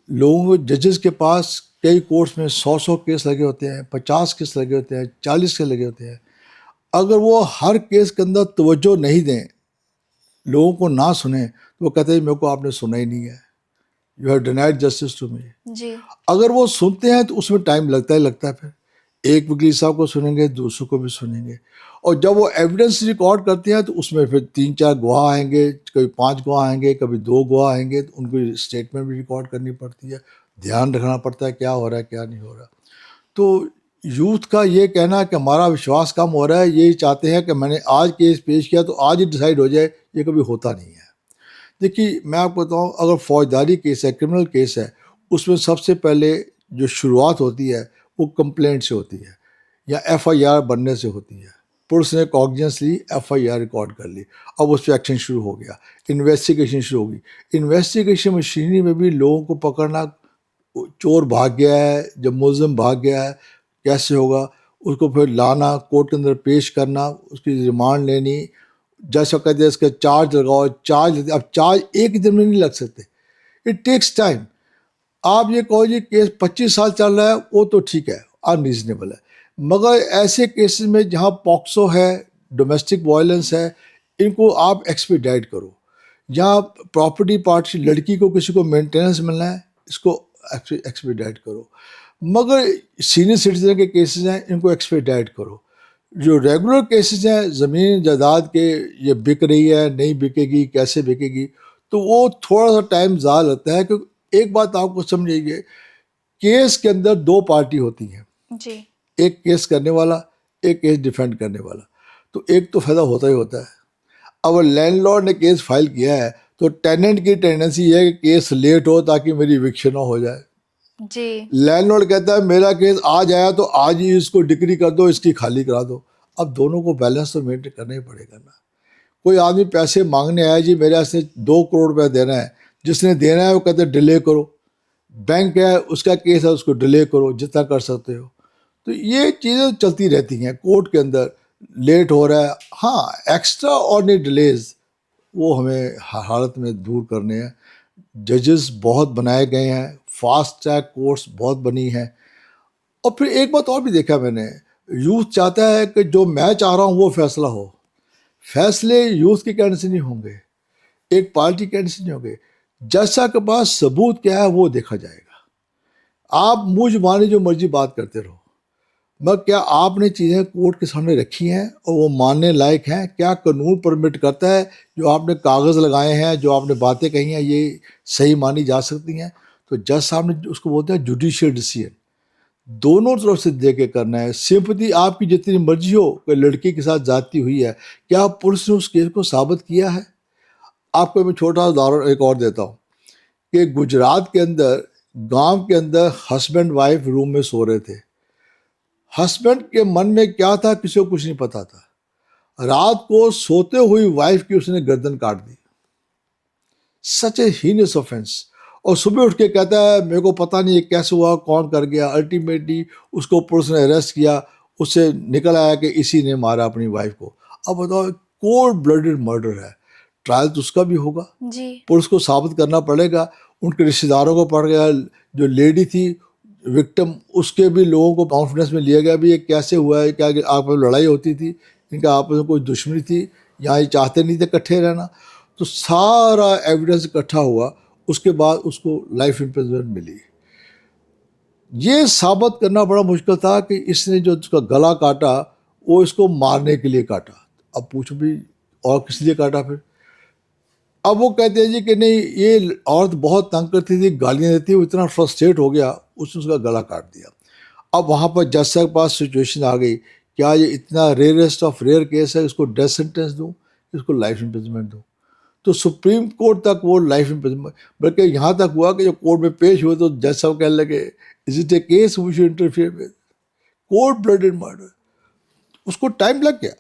Speaker 1: लोगों, जजेस के पास कई कोर्ट्स में 100 केस लगे होते हैं, 50 केस लगे होते हैं, 40 केस लगे होते हैं। अगर वो हर केस के अंदर तवज्जो नहीं दें, लोगों को ना सुने, तो वो कहते हैं मेरे को आपने सुना ही नहीं है, you have denied justice to me.
Speaker 3: जी।
Speaker 1: अगर वो सुनते हैं तो उसमें टाइम लगता है फिर एक वकील साहब को सुनेंगे, दूसरों को भी सुनेंगे, और जब वो एविडेंस रिकॉर्ड करते हैं तो उसमें फिर 3-4 गवाह आएंगे, कभी 5 गवाह आएंगे, कभी 2 गवाह आएंगे, तो उनको स्टेटमेंट भी रिकॉर्ड करनी पड़ती है, ध्यान रखना पड़ता है क्या हो रहा है क्या नहीं हो रहा। तो यूथ का ये कहना कि हमारा विश्वास कम हो रहा है, ये चाहते हैं कि मैंने आज केस पेश किया तो आज ही डिसाइड हो जाए, ये कभी होता नहीं है। देखिए मैं आपको बताऊँ, अगर फौजदारी केस है, क्रिमिनल केस है, उसमें सबसे पहले जो शुरुआत होती है वो कंप्लेंट से होती है या एफआईआर बनने से होती है। पुलिस ने कॉग्निजेंस ली, एफआईआर रिकॉर्ड कर ली, अब उस पर एक्शन शुरू हो गया, इन्वेस्टिगेशन शुरू होगी। इन्वेस्टिगेशन मशीनरी में भी लोगों को पकड़ना, चोर भाग गया है, जब मुलजिम भाग गया है कैसे होगा, उसको फिर लाना, कोर्ट के अंदर पेश करना, उसकी रिमांड लेनी, जज कहते हैं इसका चार्ज लगाओ, अब चार्ज एक दिन में नहीं लग सकते, इट टेक्स टाइम। आप ये कहो जी केस 25 साल चल रहा है, वो तो ठीक है, अनरीजनेबल है, मगर ऐसे केसेस में जहाँ पॉक्सो है, डोमेस्टिक वायलेंस है, इनको आप एक्सपीडाइट करो। जहाँ प्रॉपर्टी पार्ट, लड़की को किसी को मेंटेनेंस मिलना है, इसको एक्सपीडाइट करो। मगर सीनियर सिटीजन के केसेस हैं, इनको एक्सपीडाइट करो। जो रेगुलर केसेस हैं ज़मीन जायदाद के, ये बिक रही है, नहीं बिकेगी, कैसे बिकेगी, तो वो थोड़ा सा टाइम ज़्यादा लगता है। क्योंकि एक बात आपको समझिए, केस के अंदर 2 पार्टी होती हैं
Speaker 3: जी।
Speaker 1: एक केस करने वाला, एक केस डिफेंड करने वाला, तो एक तो फ़ायदा होता ही होता है। अब लैंडलॉर्ड ने केस फाइल किया है तो टेनेंट की टेंडेंसी है कि केस लेट हो ताकि मेरी इविक्शन ना हो जाए।
Speaker 3: जी।
Speaker 1: लैंडलॉर्ड कहता है मेरा केस आज आया तो आज ही इसको डिक्री कर दो, इसकी खाली करा दो। अब दोनों को बैलेंस तो मेंटेन करना ही पड़ेगा ना। कोई आदमी पैसे मांगने आया, जी मेरे से 2 करोड़ रुपया देना है, जिसने देना है वो कहते हैं डिले करो। बैंक है, उसका केस है, उसको डिले करो जितना कर सकते हो। तो ये चीज़ें चलती रहती हैं कोर्ट के अंदर, लेट हो रहा है। हाँ, एक्स्ट्रा ऑर्डिनरी डिलेज वो हमें हालत में दूर करने हैं। जजेस बहुत बनाए गए हैं, फास्ट ट्रैक कोर्ट्स बहुत बनी हैं। और फिर एक बात और भी देखा मैंने, यूथ चाहता है कि जो मैं चाह रहा हूँ वो फैसला हो। फैसले यूथ के कहने से नहीं होंगे, एक पार्टी कहने से नहीं होंगे। जैसा के पास सबूत क्या है वो देखा जाएगा। आप मुँह जुबानी जो मर्जी बात करते रहो, मगर क्या आपने चीज़ें कोर्ट के सामने रखी हैं और वो मानने लायक हैं? क्या कानून परमिट करता है जो आपने कागज़ लगाए हैं, जो आपने बातें कही हैं, ये सही मानी जा सकती हैं? तो जज साहब ने उसको बोलते हैं जुडिशियल डिसीजन, दोनों तरफ से दे के करना है। सिंपैथी आपकी जितनी मर्जी हो कि लड़की के साथ जाती हुई है, क्या पुलिस ने उस केस को साबित किया है? आपको मैं छोटा सा उदाहरण एक और देता हूँ कि गुजरात के अंदर, गांव के अंदर हस्बैंड वाइफ रूम में सो रहे थे। हस्बैंड के मन में क्या था किसी को कुछ नहीं पता था। रात को सोते हुई वाइफ की उसने गर्दन काट दी, सच ए हीनियस ऑफेंस। और सुबह उठ के कहता है मेरे को पता नहीं ये कैसे हुआ, कौन कर गया। अल्टीमेटली उसको पुलिस ने अरेस्ट किया, उससे निकल आया कि इसी ने मारा अपनी वाइफ को। अब बताओ, कोल्ड ब्लडेड मर्डर है, ट्रायल तो उसका भी होगा,
Speaker 3: जी।
Speaker 1: पुलिस को साबित करना पड़ेगा। उनके रिश्तेदारों को पड़ गया, जो लेडी थी विक्टिम, उसके भी लोगों को कॉन्फिडेंस में लिया गया भी ये कैसे हुआ है, क्या आपस में लड़ाई होती थी, इनका आपस में कोई दुश्मनी थी, यहाँ ये चाहते नहीं थे इकट्ठे रहना। तो सारा एविडेंस इकट्ठा हुआ, उसके बाद उसको लाइफ इम्प्रिजनमेंट मिली। ये साबित करना बड़ा मुश्किल था कि इसने जो उसका गला काटा वो इसको मारने के लिए काटा। अब पूछो भी और किस लिए काटा फिर? अब वो कहते हैं जी कि नहीं, ये औरत बहुत तंग करती थी, गालियाँ देती, वो इतना फ्रस्ट्रेट हो गया, उसने उसका गला काट दिया। अब वहाँ पर जज साहब के पास सिचुएशन आ गई, क्या ये इतना रेयरेस्ट ऑफ रेयर केस है, इसको डेथ सेंटेंस दूँ, इसको लाइफ इम्प्रिजनमेंट दूँ? तो सुप्रीम कोर्ट तक वो लाइफ इम्प्रिजनमेंट, बल्कि यहाँ तक हुआ कि जब कोर्ट में पेश हुए तो जज साहब कहने लगे is it a case we should interfere with, cold blooded murder. उसको टाइम लग गया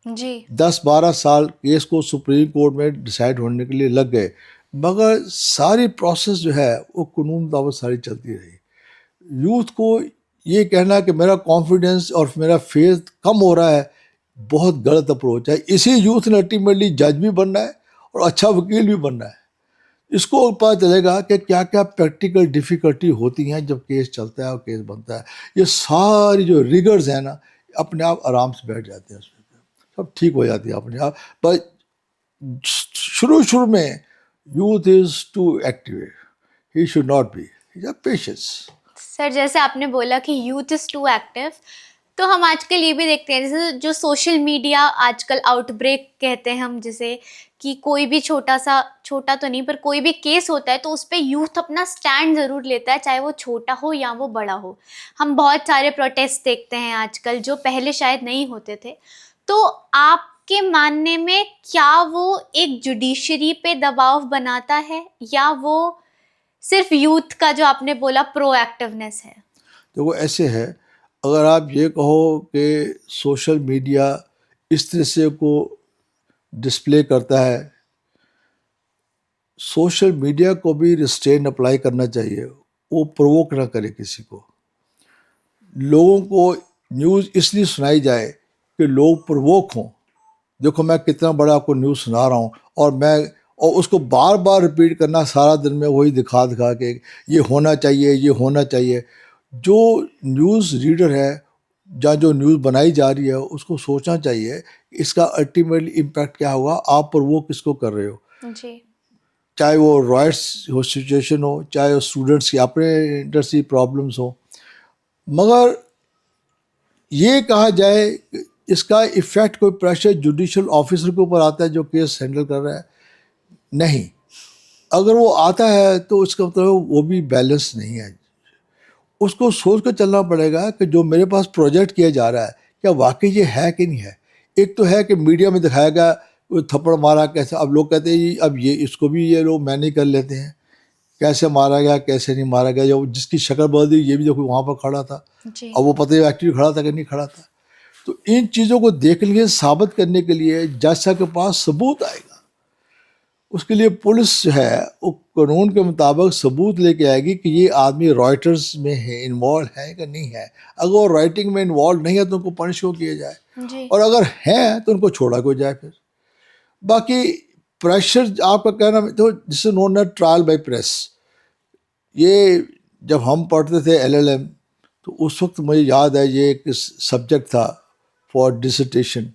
Speaker 3: जी।
Speaker 1: 10-12 साल केस को सुप्रीम कोर्ट में डिसाइड होने के लिए लग गए, मगर सारी प्रोसेस जो है वो कानून दावत सारी चलती रही। यूथ को ये कहना कि मेरा कॉन्फिडेंस और मेरा फेथ कम हो रहा है, बहुत गलत अप्रोच है। इसी यूथ ने अल्टीमेटली जज भी बनना है और अच्छा वकील भी बनना है। इसको पता चलेगा कि क्या क्या प्रैक्टिकल डिफ़िकल्टी होती हैं जब केस चलता है और केस बनता है। ये सारी जो रिगर्स हैं ना, अपने आप आराम से बैठ जाते हैं, उसमें सब ठीक हो जाती है अपने आप। पर शुरू में youth is too active, he should not be, patience.
Speaker 3: Sir, जैसे आपने बोला कि यूथ इज़ टू एक्टिव, तो हम आजकल ये भी देखते हैं, जैसे जो सोशल मीडिया आजकल आउटब्रेक कहते हैं हम, जैसे कि कोई भी छोटा तो नहीं पर कोई भी केस होता है तो उस पर यूथ अपना स्टैंड ज़रूर लेता है, चाहे वो छोटा हो या वो बड़ा हो। हम बहुत सारे प्रोटेस्ट देखते हैं आजकल जो पहले शायद नहीं होते थे। तो आपके मानने में क्या वो एक जुडिशरी पे दबाव बनाता है या वो सिर्फ यूथ का जो आपने बोला प्रोएक्टिवनेस है?
Speaker 1: तो वो ऐसे है, अगर आप ये कहो कि सोशल मीडिया इस तरह से को डिस्प्ले करता है, सोशल मीडिया को भी रिस्ट्रेन अप्लाई करना चाहिए, वो प्रोवोक ना करे किसी को। लोगों को न्यूज़ इसलिए सुनाई जाए कि लोग प्रोवोक हों। देखो मैं कितना बड़ा आपको न्यूज़ सुना रहा हूँ और उसको बार बार रिपीट करना, सारा दिन में वही दिखा दिखा के ये होना चाहिए, ये होना चाहिए। जो न्यूज़ रीडर है या जो न्यूज़ बनाई जा रही है उसको सोचना चाहिए इसका अल्टीमेटली इम्पैक्ट क्या होगा, आप पर वो किसको कर रहे हो।
Speaker 3: जी।
Speaker 1: चाहे वो रॉयट्स हो सिचुएशन हो, चाहे वो स्टूडेंट्स की अपने इंडस्ट्री प्रॉब्लम्स हो, मगर ये कहा जाए कि इसका इफ़ेक्ट कोई प्रेशर जुडिशियल ऑफिसर के ऊपर आता है जो केस हैंडल कर रहा है, नहीं। अगर वो आता है तो इसका मतलब वो भी बैलेंस नहीं है। उसको सोच कर चलना पड़ेगा कि जो मेरे पास प्रोजेक्ट किया जा रहा है क्या वाकई ये है कि नहीं है। एक तो है कि मीडिया में दिखाया गया वो थप्पड़ मारा कैसे, अब लोग कहते हैं अब ये इसको भी ये लोग मैनेज कर लेते हैं, कैसे मारा गया कैसे नहीं मारा गया। जो जिसकी शक्ल बदल दी ये भी देखो वहाँ पर खड़ा था,
Speaker 3: जी।
Speaker 1: अब वो पता है एक्चुअली खड़ा था कि नहीं खड़ा था। तो इन चीज़ों को देखने के लिए, साबित करने के लिए जज साहब के पास सबूत आएगा। उसके लिए पुलिस जो है वो कानून के मुताबिक सबूत लेके आएगी कि ये आदमी रॉयटर्स में है, इन्वॉल्व है कि नहीं है। अगर वो राइटिंग में इन्वॉल्व नहीं है तो उनको पनिश क्यों किया जाए,
Speaker 3: जी।
Speaker 1: और अगर हैं तो उनको छोड़ा क्यों जाए फिर। बाकी प्रेशर आपका कहना तो जिसे नोन है ट्रायल बाय प्रेस, ये जब हम पढ़ते थे LLM तो उस वक्त मुझे याद है ये एक सब्जेक्ट था फॉर डिसर्टेशन,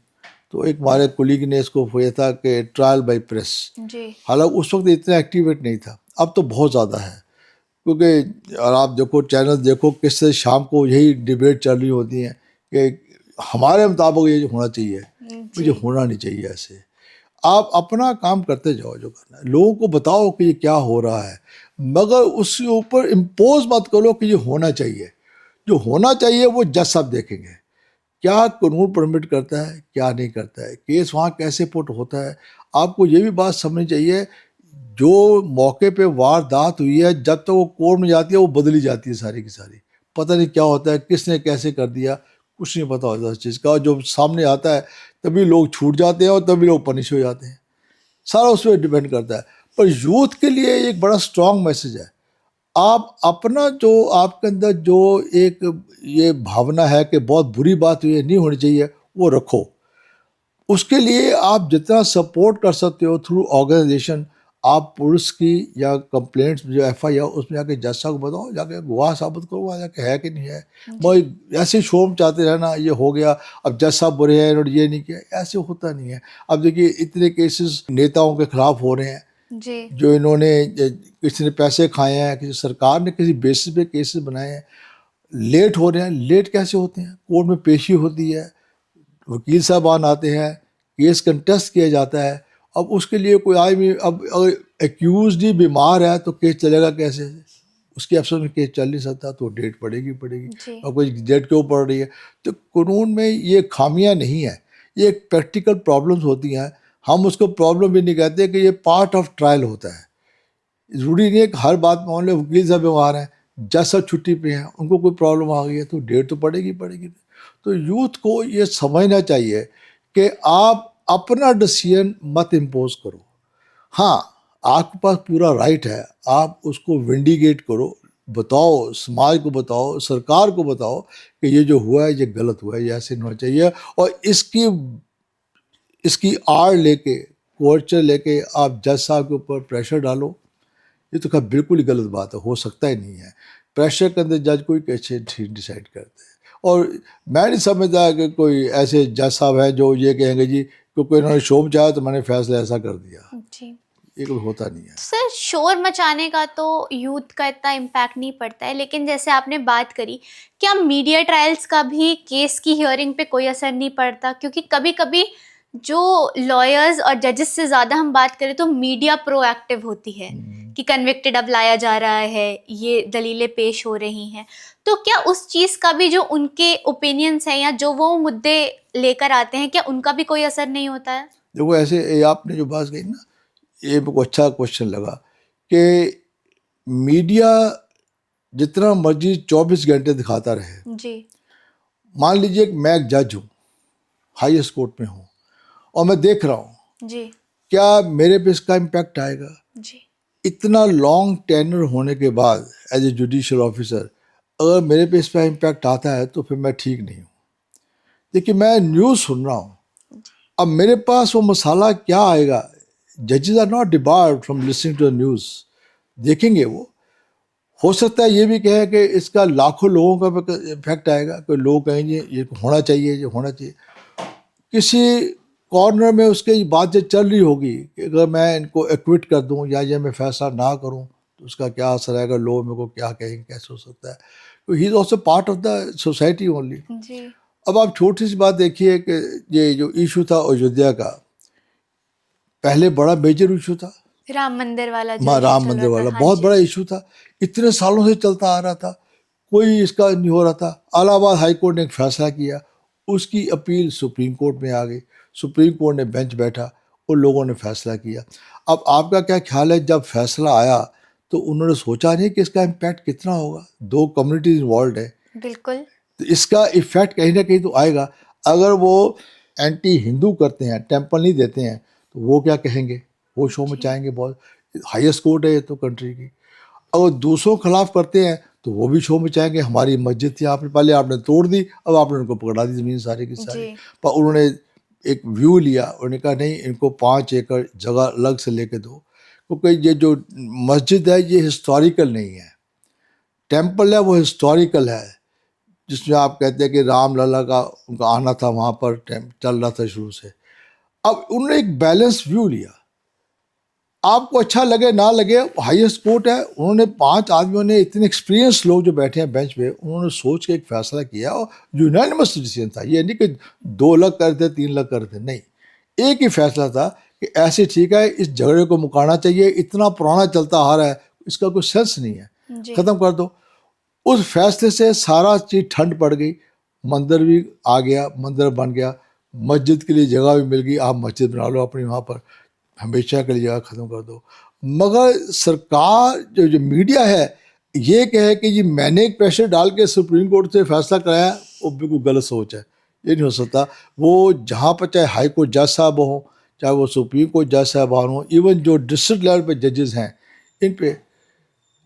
Speaker 1: तो एक हमारे कुलीग ने इसको हुआ था कि ट्रायल बाय प्रेस।
Speaker 3: जी।
Speaker 1: हालांकि उस वक्त इतना एक्टिवेट नहीं था, अब तो बहुत ज़्यादा है। क्योंकि और आप देखो चैनल देखो किस तरह शाम को यही डिबेट चल रही होती है कि हमारे मुताबिक ये होना चाहिए, मुझे होना नहीं चाहिए ऐसे। आप अपना काम करते जाओ जो करना है, लोगों को बताओ कि ये क्या हो रहा है, मगर उसके ऊपर इम्पोज मत करो कि ये होना चाहिए। जो होना चाहिए वो जज साहब देखेंगे क्या कानून परमिट करता है क्या नहीं करता है, केस वहाँ कैसे पुट होता है। आपको ये भी बात समझनी चाहिए, जो मौके पे वारदात हुई है जब तक वो कोर्ट में जाती है वो बदली जाती है सारी की सारी, पता नहीं क्या होता है, किसने कैसे कर दिया, कुछ नहीं पता होता इस चीज़ का। और जो सामने आता है तभी लोग छूट जाते हैं और तभी लोग पनिश हो जाते हैं, सारा उस पर डिपेंड करता है। पर यूथ के लिए एक बड़ा स्ट्रॉन्ग मैसेज है, आप अपना जो आपके अंदर जो एक ये भावना है कि बहुत बुरी बात हुई है नहीं होनी चाहिए वो रखो। उसके लिए आप जितना सपोर्ट कर सकते हो थ्रू ऑर्गेनाइजेशन, आप पुलिस की या कंप्लेंट्स जो FIR उसमें जाके जज साहब को बताओ, जाके गवाह साबित करो वहाँ जाके है कि नहीं है। मैं ऐसे शोम चाहते रहना ये हो गया अब जज साहब बुरे हैं और ये नहीं किया, ऐसे होता नहीं है। अब देखिए इतने केसेस नेताओं के खिलाफ हो रहे हैं
Speaker 3: जी।
Speaker 1: जो इन्होंने किसी ने पैसे खाए हैं, किसी सरकार ने किसी बेसिस पे केसेस बनाए हैं, लेट हो रहे हैं। लेट कैसे होते हैं, कोर्ट में पेशी होती है, वकील साहबान आते हैं, केस कंटेस्ट किया जाता है। अब उसके लिए कोई आदमी, अब अगर एक्यूज ही बीमार है तो केस चलेगा कैसे, उसके अफसर में केस चल नहीं सकता, तो डेट पड़ेगी। और कोई डेट क्यों पड़ रही है, तो कानून में ये खामियां नहीं है, ये एक प्रैक्टिकल प्रॉब्लम्स होती हैं। हम उसको प्रॉब्लम भी नहीं कहते कि ये पार्ट ऑफ ट्रायल होता है। ज़रूरी नहीं है कि हर बात मान लो वकील साहब बीमार हैं, जज साहब छुट्टी पे हैं, उनको कोई प्रॉब्लम आ गई है तो डेट तो पड़ेगी। तो यूथ को ये समझना चाहिए कि आप अपना डिसीजन मत इम्पोज करो। हाँ, आपके पास पूरा राइट है, आप उसको विंडिकेट करो, बताओ, समाज को बताओ, सरकार को बताओ कि ये जो हुआ है ये गलत हुआ है, ये ऐसे नहीं होना चाहिए। और इसकी आड़ लेके, कोर्चर लेके आप जज साहब के ऊपर प्रेशर डालो, ये तो खैर बिल्कुल ही गलत बात है, हो सकता ही नहीं है। प्रेशर के अंदर जज कोई कैसे डिसाइड करते हैं। और मैं नहीं समझता कि कोई ऐसे जज साहब हैं जो ये कहेंगे जी क्योंकि इन्होंने शोम चाहा तो मैंने फैसला ऐसा कर दिया।
Speaker 3: जी।
Speaker 1: ये कभी होता नहीं है।
Speaker 3: सर शोर मचाने का तो यूथ का इतना इम्पैक्ट नहीं पड़ता है, लेकिन जैसे आपने बात करी, क्या मीडिया ट्रायल्स का भी केस की हियरिंग पे कोई असर नहीं पड़ता? क्योंकि कभी कभी जो लॉयर्स और जजेस से ज़्यादा हम बात करें तो मीडिया प्रोएक्टिव होती है कि कन्विक्टेड अब लाया जा रहा है, ये दलीलें पेश हो रही हैं, तो क्या उस चीज़ का भी जो उनके ओपिनियंस हैं या जो वो मुद्दे लेकर आते हैं, क्या उनका भी कोई असर नहीं होता है?
Speaker 1: देखो ऐसे ये आपने जो बात कही ना, ये मेरे को अच्छा क्वेश्चन लगा कि मीडिया जितना मर्जी 24 घंटे दिखाता रहे।
Speaker 3: जी
Speaker 1: मान लीजिए कि मैं एक जज हूँ, हाईएस्ट कोर्ट में हूँ, और मैं देख रहा हूँ,
Speaker 3: जी
Speaker 1: क्या मेरे पे इसका इम्पैक्ट आएगा?
Speaker 3: जी
Speaker 1: इतना लॉन्ग टेन्योर होने के बाद एज ए जुडिशियल ऑफिसर अगर मेरे पे इस पर इम्पैक्ट आता है तो फिर मैं ठीक नहीं हूँ। देखिए मैं न्यूज़ सुन रहा हूँ, अब मेरे पास वो मसाला क्या आएगा? जजेस are not debarred from listening to the news. देखेंगे वो, हो सकता है ये भी कहे कि इसका लाखों लोगों का इफेक्ट आएगा, कोई लोग कहेंगे ये होना चाहिए, ये होना चाहिए। किसी कॉर्नर में उसके ये बात जो चल रही होगी कि अगर मैं इनको एक्विट कर दूं या ये मैं फैसला ना करूं तो उसका क्या असर आएगा, लोग मेरे को क्या कहेंगे, कैसे हो सकता है? तो he is also part of the society only.
Speaker 3: जी
Speaker 1: अब आप छोटी सी बात देखिए कि ये जो इशू था अयोध्या का, पहले बड़ा मेजर इशू था,
Speaker 3: राम मंदिर वाला जो
Speaker 1: माँ
Speaker 3: इशू
Speaker 1: राम
Speaker 3: चल
Speaker 1: मंदिर
Speaker 3: रहा था,
Speaker 1: वाला
Speaker 3: हाँ
Speaker 1: बहुत
Speaker 3: जी
Speaker 1: बड़ा इशू था, इतने सालों से चलता आ रहा था, कोई इसका नहीं हो रहा था। इलाहाबाद हाई कोर्ट ने एक फैसला किया, उसकी अपील सुप्रीम कोर्ट में आ गई, सुप्रीम कोर्ट ने बेंच बैठा, उन लोगों ने फैसला किया। अब आपका क्या ख्याल है, जब फैसला आया तो उन्होंने सोचा नहीं कि इसका इम्पैक्ट कितना होगा? दो कम्युनिटीज इन्वॉल्व है,
Speaker 3: बिल्कुल
Speaker 1: तो इसका इफेक्ट कहीं ना कहीं तो आएगा। अगर वो एंटी हिंदू करते हैं, टेम्पल नहीं देते हैं, तो वो क्या कहेंगे? वो शो में चाहेंगे बहुत, हाईएस्ट कोर्ट है ये तो कंट्री की। अगर दूसरों के खिलाफ करते हैं तो वो भी शो में चाहेंगे हमारी मस्जिद थी, आपने पहले आपने तोड़ दी, अब आपने उनको पकड़ा दी ज़मीन सारी की सारी।
Speaker 3: जी
Speaker 1: पर उन्होंने एक व्यू लिया, उन्होंने कहा नहीं, इनको 5 एकड़ जगह अलग से लेके दो, क्योंकि ये जो मस्जिद है ये हिस्टोरिकल नहीं है, टेम्पल है वो हिस्टोरिकल है, जिसमें आप कहते हैं कि राम लला का उनका आना था वहाँ पर, चल रहा था शुरू से। अब उन्होंने एक बैलेंस व्यू लिया, आपको अच्छा लगे ना लगे, हाईएस्ट कोर्ट है, उन्होंने 5 आदमियों ने, इतने एक्सपीरियंस लोग जो बैठे हैं बेंच पे, उन्होंने सोच के एक फैसला किया और यूनानिमस डिसीजन था। ये नहीं कि 2 अलग कर थे 3 अलग कर थे, नहीं, एक ही फैसला था कि ऐसे ठीक है, इस झगड़े को मुकाना चाहिए, इतना पुराना चलता आ रहा है, इसका कोई सेंस नहीं है,
Speaker 3: जी
Speaker 1: ख़त्म कर दो। उस फैसले से सारा चीज़ ठंड पड़ गई, मंदिर भी आ गया, मंदिर बन गया, मस्जिद के लिए जगह भी मिल गई, आप मस्जिद बना लो अपनी वहाँ पर, हमेशा के लिए जगह ख़त्म कर दो। मगर सरकार जो मीडिया है ये कहे कि ये मैंने एक प्रेशर डाल के सुप्रीम कोर्ट से फैसला कराया, वो बिल्कुल गलत सोच है, ये नहीं हो सकता। वो जहाँ पर चाहे हाई कोर्ट जज साहब हों, चाहे वो सुप्रीम कोर्ट जज साहबान हों, इवन जो डिस्ट्रिक्ट लेवल पे जजेस हैं, इन पे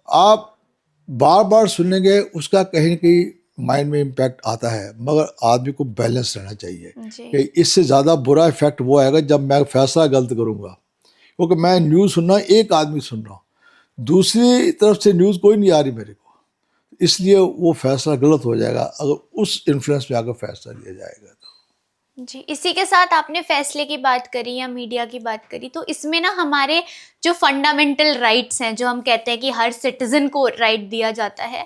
Speaker 1: आप बार बार सुनेंगे, उसका कहीं ना कहीं माइंड में इम्पैक्ट आता है। मगर आदमी को बैलेंस रहना चाहिए
Speaker 3: जी
Speaker 1: कि इससे ज़्यादा बुरा इफेक्ट वो आएगा जब मैं फैसला गलत करूँगा, क्योंकि मैं न्यूज़ सुन रहा हूँ, एक आदमी सुन रहा हूँ, दूसरी तरफ से न्यूज़ कोई नहीं आ रही मेरे को, इसलिए वो फैसला गलत हो जाएगा अगर उस इन्फ्लुएंस में आकर फैसला लिया जाएगा तो।
Speaker 3: जी, इसी के साथ आपने फैसले की बात करी या मीडिया की बात करी, तो इसमें ना हमारे जो फंडामेंटल राइट्स हैं, जो हम कहते हैं कि हर सिटीजन को राइट दिया जाता है,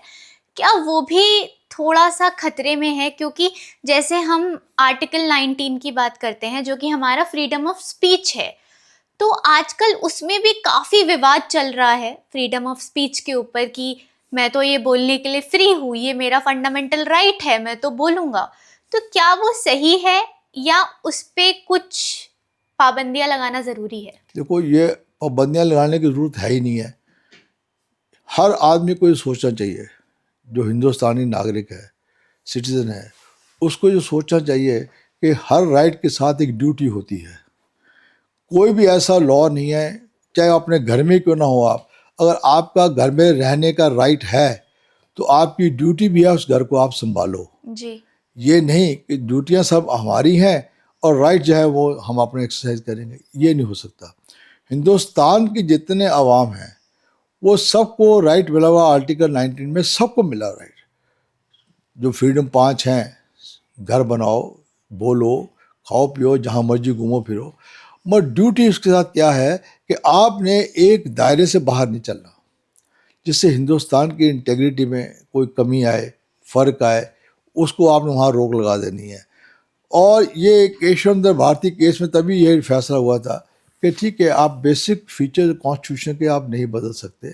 Speaker 3: क्या वो भी थोड़ा सा खतरे में है? क्योंकि जैसे हम आर्टिकल 19 की बात करते हैं, जो कि हमारा फ्रीडम ऑफ स्पीच है, तो आजकल उसमें भी काफ़ी विवाद चल रहा है फ्रीडम ऑफ स्पीच के ऊपर कि मैं तो ये बोलने के लिए फ्री हूँ, ये मेरा फंडामेंटल राइट है, मैं तो बोलूँगा। तो क्या वो सही है या उस पे कुछ पाबंदियां लगाना ज़रूरी है?
Speaker 1: देखो ये पाबंदियाँ लगाने की ज़रूरत है ही नहीं है। हर आदमी को ये सोचना चाहिए, जो हिंदुस्तानी नागरिक है, सिटीज़न है, उसको ये सोचना चाहिए कि हर राइट के साथ एक ड्यूटी होती है। कोई भी ऐसा लॉ नहीं है, चाहे अपने घर में क्यों ना हो आप, अगर आपका घर में रहने का राइट है तो आपकी ड्यूटी भी है उस घर को आप संभालो।
Speaker 3: जी
Speaker 1: ये नहीं कि ड्यूटियां सब हमारी हैं और राइट जो है वो हम अपने एक्सरसाइज करेंगे, ये नहीं हो सकता। हिंदुस्तान के जितने अवाम हैं वो सबको राइट मिला हुआ, आर्टिकल 19 में सबको मिला राइट। जो फ्रीडम 5 हैं, घर बनाओ, बोलो, खाओ पियो, जहाँ मर्जी घूमो फिरो, मगर ड्यूटी उसके साथ क्या है कि आपने एक दायरे से बाहर नहीं चलना, जिससे हिंदुस्तान की इंटेग्रिटी में कोई कमी आए, फ़र्क आए, उसको आपने वहाँ रोक लगा देनी है। और ये केशवचंद्र भारती केस में तभी ये फैसला हुआ था कि ठीक है, आप बेसिक फीचर कॉन्स्टिट्यूशन के आप नहीं बदल सकते,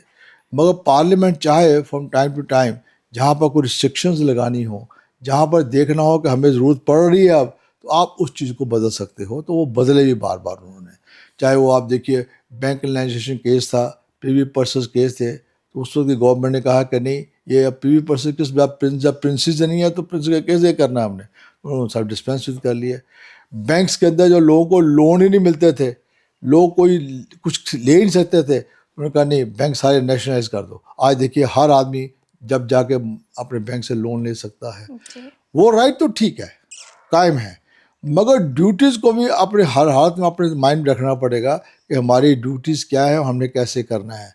Speaker 1: मगर पार्लियामेंट चाहे फ्रॉम टाइम टू टाइम जहाँ पर कोई रिस्ट्रिक्शंस लगानी हो, जहाँ पर देखना हो कि हमें ज़रूरत पड़ रही है अब, तो आप उस चीज़ को बदल सकते हो। तो वो बदले भी बार बार उन्होंने, चाहे वो आप देखिए बैंकलाइजेशन केस था, पीवी पर्सेस केस थे, तो उस वक्त गवर्नमेंट ने कहा कि नहीं, ये अब पीवी पर्सेस किस जब प्रिंसेस नहीं है तो प्रिंस का केस ये करना है हमने, उन्होंने सब डिस्पेंस कर लिए। बैंक्स के अंदर जो लोगों को लोन ही नहीं मिलते थे, लोग कोई कुछ ले ही नहीं सकते थे, उन्होंने कहा नहीं, बैंक सारे नेशनलाइज कर दो। आज देखिए हर आदमी जब जाके अपने बैंक से लोन ले सकता है। वो राइट तो ठीक है, कायम है, मगर ड्यूटीज़ को भी अपने हर हालत में अपने माइंड में रखना पड़ेगा कि हमारी ड्यूटीज़ क्या है, हमने कैसे करना है।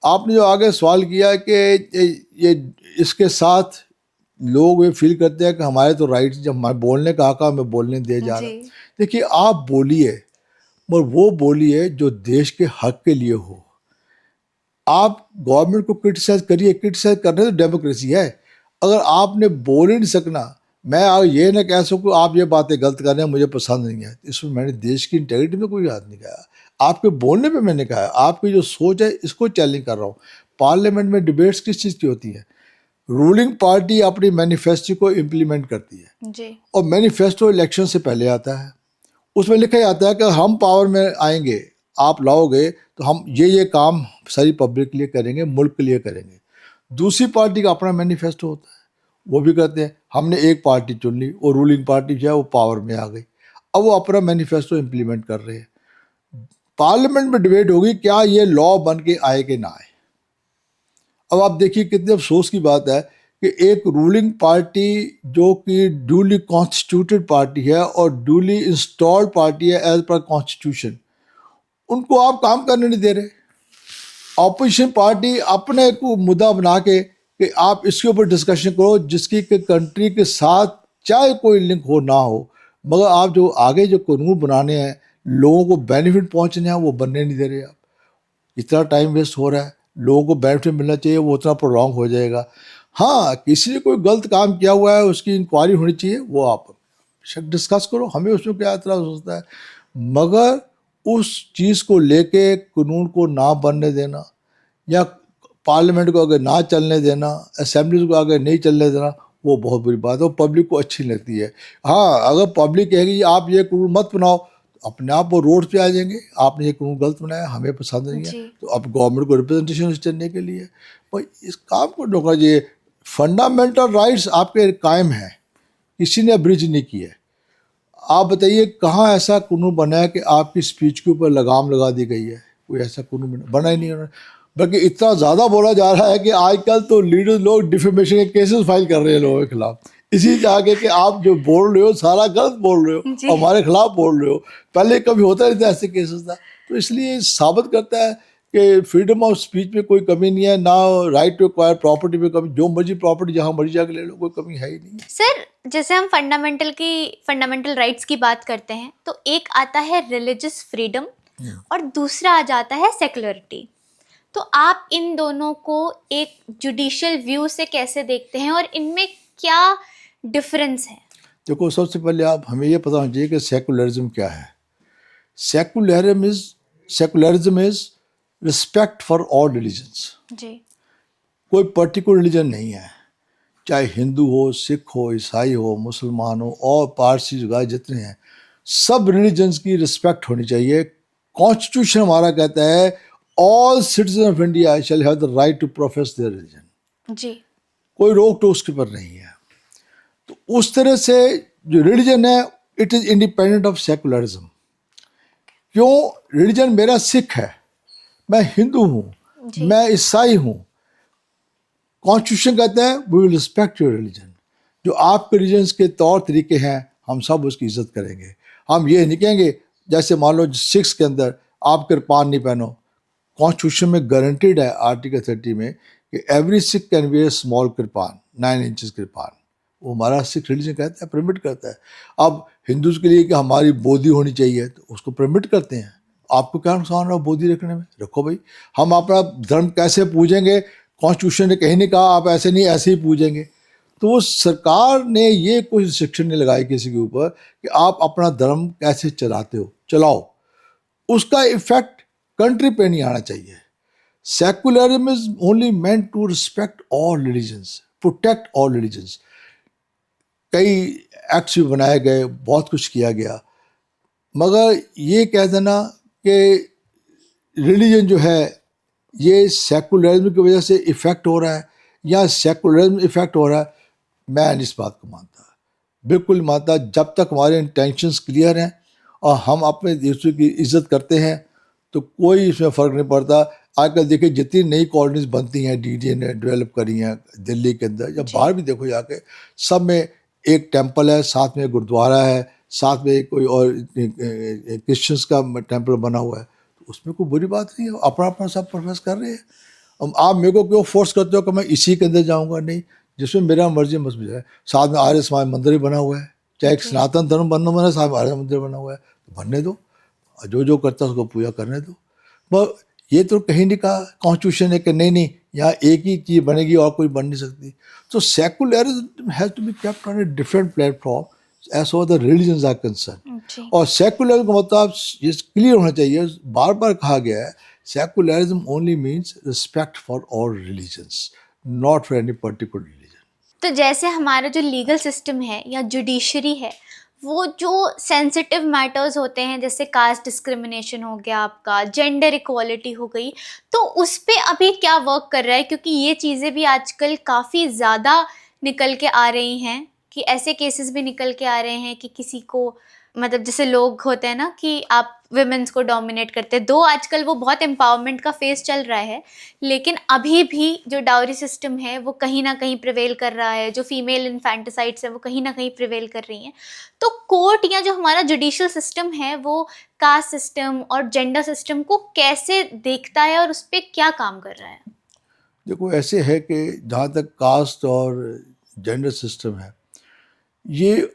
Speaker 1: आपने जो आगे सवाल किया कि ये इसके साथ लोग ये फील करते हैं कि हमारे तो राइट्स, जब हमारे बोलने का हक हमें बोलने दिए जा रहा है। देखिए, आप बोलिए, मगर वो बोलिए जो देश के हक के लिए हो। आप गवर्नमेंट को क्रिटिसाइज करिए, क्रिटिसाइज करने तो डेमोक्रेसी है। अगर आपने बोल ही नहीं सकना, मैं ये ना कह सकूँ आप ये बातें गलत कर रहे हैं, मुझे पसंद नहीं है, इसमें मैंने देश की इंटेग्रिटी में कोई हाथ नहीं कहा। आपके बोलने पे मैंने कहा, आपकी जो सोच है इसको चैलेंज कर रहा हूँ। पार्लियामेंट में डिबेट्स किस चीज़ की होती है? रूलिंग पार्टी अपनी मैनिफेस्टो को इम्प्लीमेंट करती है
Speaker 3: जी।
Speaker 1: और मैनिफेस्टो इलेक्शन से पहले आता है। उसमें लिखा जाता है कि हम पावर में आएंगे, आप लाओगे तो हम ये काम सारी पब्लिक के लिए करेंगे, मुल्क के लिए करेंगे। दूसरी पार्टी का अपना मैनिफेस्टो होता है, वो भी कहते हैं हमने एक पार्टी चुन ली और रूलिंग पार्टी जो है वो पावर में आ गई, अब वो अपना मैनिफेस्टो इम्प्लीमेंट कर रहे हैं। पार्लियामेंट में डिबेट होगी क्या ये लॉ बन के आए कि ना आए। अब आप देखिए कितने अफसोस की बात है कि एक रूलिंग पार्टी जो कि ड्यूली कॉन्स्टिट्यूटेड पार्टी है और ड्यूली इंस्टॉल्ड पार्टी है एज पर कॉन्स्टिट्यूशन, उनको आप काम करने नहीं दे रहे। ऑपोजिशन पार्टी अपने को मुद्दा बना के कि आप इसके ऊपर डिस्कशन करो जिसकी कि कंट्री के साथ चाहे कोई लिंक हो ना हो, मगर आप जो आगे जो कानून बनाने हैं, लोगों को बेनिफिट पहुंचने हैं, वो बनने नहीं दे रहे। आप इतना टाइम वेस्ट हो रहा है, लोगों को बेनिफिट मिलना चाहिए, वो उतना प्रोलॉन्ग हो जाएगा। हाँ, किसी ने कोई गलत काम किया हुआ है, उसकी इंक्वायरी होनी चाहिए, वो आप डिस्कस करो, हमें उसमें क्या एतराज़ होता है, मगर उस चीज़ को लेके कानून को ना बनने देना या पार्लियामेंट को अगर ना चलने देना, असेंबलीज को अगर नहीं चलने देना, वो बहुत बुरी बात है, वो पब्लिक को अच्छी लगती है। हाँ, अगर पब्लिक कहेगी आप ये कानून मत बनाओ, अपने आप वो रोड पे आ जाएंगे, आपने ये कानून गलत बनाया, हमें पसंद नहीं है, तो अब गवर्नमेंट को रिप्रेजेंटेशन चलने के लिए भाई इस काम को रोकना चाहिए। फंडामेंटल राइट्स आपके कायम हैं, किसी ने ब्रिज नहीं किया है। आप बताइए कहाँ ऐसा कानून बना है कि आपकी स्पीच के ऊपर लगाम लगा दी गई है? कोई ऐसा कानून बना ही नहीं है। बल्कि इतना ज़्यादा बोला जा रहा है कि आजकल तो लीडर्स लोग डिफेमेशन के केसेस फाइल कर रहे हैं लोगों के खिलाफ, इसी से आगे कि आप जो बोल रहे हो सारा गलत बोल रहे हो, हमारे खिलाफ बोल रहे हो। पहले कभी होता नहीं था ऐसे केसेस था। तो इसलिए साबित करता है कि फ्रीडम ऑफ स्पीच में कोई कमी नहीं है, ना राइट टू एक्वायर प्रॉपर्टी में कमी, जो मर्जी प्रॉपर्टी जहाँ मर्जी जाके ले लो, कोई कमी है ही नहीं।
Speaker 3: सर, जैसे हम फंडामेंटल राइट्स की बात करते हैं तो एक आता है रिलीजियस फ्रीडम और दूसरा आ जाता है सेक्युलरिटी। तो आप इन दोनों को एक जुडिशियल व्यू से कैसे देखते हैं और इनमें क्या डिफरेंस है?
Speaker 1: देखो, सबसे पहले आप हमें ये पता होना चाहिए कि सेकुलरिज्म क्या है। Secularism is respect for all religions.
Speaker 3: जी।
Speaker 1: कोई पर्टिकुलर रिलीजन नहीं है, चाहे हिंदू हो, सिख हो, ईसाई हो, मुसलमान हो और पारसी वगैरह जितने हैं, सब रिलीजन्स की रिस्पेक्ट होनी चाहिए। कॉन्स्टिट्यूशन हमारा कहता है all citizen of India shall have the right to profess their religion.
Speaker 3: जी।
Speaker 1: कोई रोक टोक उसके पर नहीं है। तो उस तरह से जो रिलीजन है it is independent of secularism. क्यों? रिलीजन मेरा सिख है, मैं हिंदू हूँ, मैं ईसाई हूँ, कॉन्स्टिट्यूशन कहता है we will respect your religion. जो आपके रिलीजन के तौर तरीके हैं हम सब उसकी इज्जत करेंगे। हम ये नहीं कहेंगे, जैसे मान लो सिक्स के अंदर आप कृपान नहीं पहनो, कॉन्स्टिट्यूशन में गारंटीड है आर्टिकल 30 में कि every Sikh can wear small kirpan, 9 inches kirpan. वो हमारा सिख रिलीजन कहता है, परमिट करता है। अब हिंदूज के लिए कि हमारी बोधी होनी चाहिए, तो उसको परमिट करते हैं। आपको क्या नुकसान रहा बोधी रखने में? रखो भाई। हम अपना धर्म कैसे पूजेंगे? कॉन्स्टिट्यूशन ने कहीं नहीं कहा आप ऐसे नहीं, ऐसे ही पूजेंगे। तो वो सरकार ने ये कोई रिस्ट्रिक्शन नहीं लगाई किसी के ऊपर कि आप अपना धर्म कैसे चलाते हो, चलाओ। उसका इफेक्ट कंट्री पे नहीं आना चाहिए। Secularism is only meant to respect all religions, protect all religions. कई एक्ट्स भी बनाए गए, बहुत कुछ किया गया, मगर ये कह देना कि रिलीजन जो है ये सेकुलरिज्म की वजह से इफेक्ट हो रहा है या सेकुलरिज्म इफेक्ट हो रहा है, मैं इस बात को मानता, बिल्कुल मानता। जब तक हमारे इंटेंशंस क्लियर हैं और हम अपने दूसरे की इज्जत करते हैं तो कोई इसमें फ़र्क नहीं पड़ता। आजकल देखिए जितनी नई कॉलोनीज बनती हैं, डीडीए ने डेवलप करी हैं दिल्ली के अंदर या बाहर भी देखो जाके, सब में एक टेंपल है, साथ में गुरुद्वारा है, साथ में कोई और क्रिश्चियंस का टेंपल बना हुआ है। तो उसमें कोई बुरी बात नहीं है, अपना अपना सब प्रोफेस कर रहे हैं। अब आप मेरे को क्यों फोर्स करते हो कि मैं इसी के अंदर जाऊंगा? नहीं, जिसमें मेरा मर्जी मस्जिद है। साथ में आर्य समाज मंदिर भी बना हुआ है, चाहे एक सनातन धर्म बनना बना, साथ में आर्य मंदिर बना हुआ है, तो बनने दो, जो जो करता है उसको पूजा करने दो। पर ये तो कहीं नहीं कहा कॉन्स्टिट्यूशन है कि नहीं नहीं यहाँ एक ही चीज़ बनेगी और कोई बन नहीं सकती। तो secularism has to be kept on a different platform as for the religions are concern. और सेकुलरिज्म का मतलब ये क्लियर होना चाहिए, बार बार कहा गया है, secularism only means respect for all religions, not for any particular religion.
Speaker 3: तो जैसे हमारा जो लीगल सिस्टम है या जुडिशरी है, वो जो सेंसिटिव मैटर्स होते हैं, जैसे कास्ट डिस्क्रिमिनेशन हो गया, आपका जेंडर इक्वालिटी हो गई, तो उस पे अभी क्या वर्क कर रहा है? क्योंकि ये चीज़ें भी आजकल काफ़ी ज़्यादा निकल के आ रही हैं, कि ऐसे केसेस भी निकल के आ रहे हैं कि किसी को, मतलब जैसे लोग होते हैं ना कि आप विमेंस को डोमिनेट करते हैं, दो आजकल वो बहुत एम्पावरमेंट का फेस चल रहा है, लेकिन अभी भी जो डाउरी सिस्टम है वो कहीं ना कहीं प्रिवेल कर रहा है, जो फीमेल इन्फेंटिसाइड्स है वो कहीं ना कहीं प्रिवेल कर रही हैं। तो कोर्ट या जो हमारा जुडिशियल सिस्टम है वो कास्ट सिस्टम और जेंडर सिस्टम को कैसे देखता है और उस पर क्या काम कर रहा है?
Speaker 1: देखो ऐसे है कि जहाँ तक कास्ट और जेंडर सिस्टम है, ये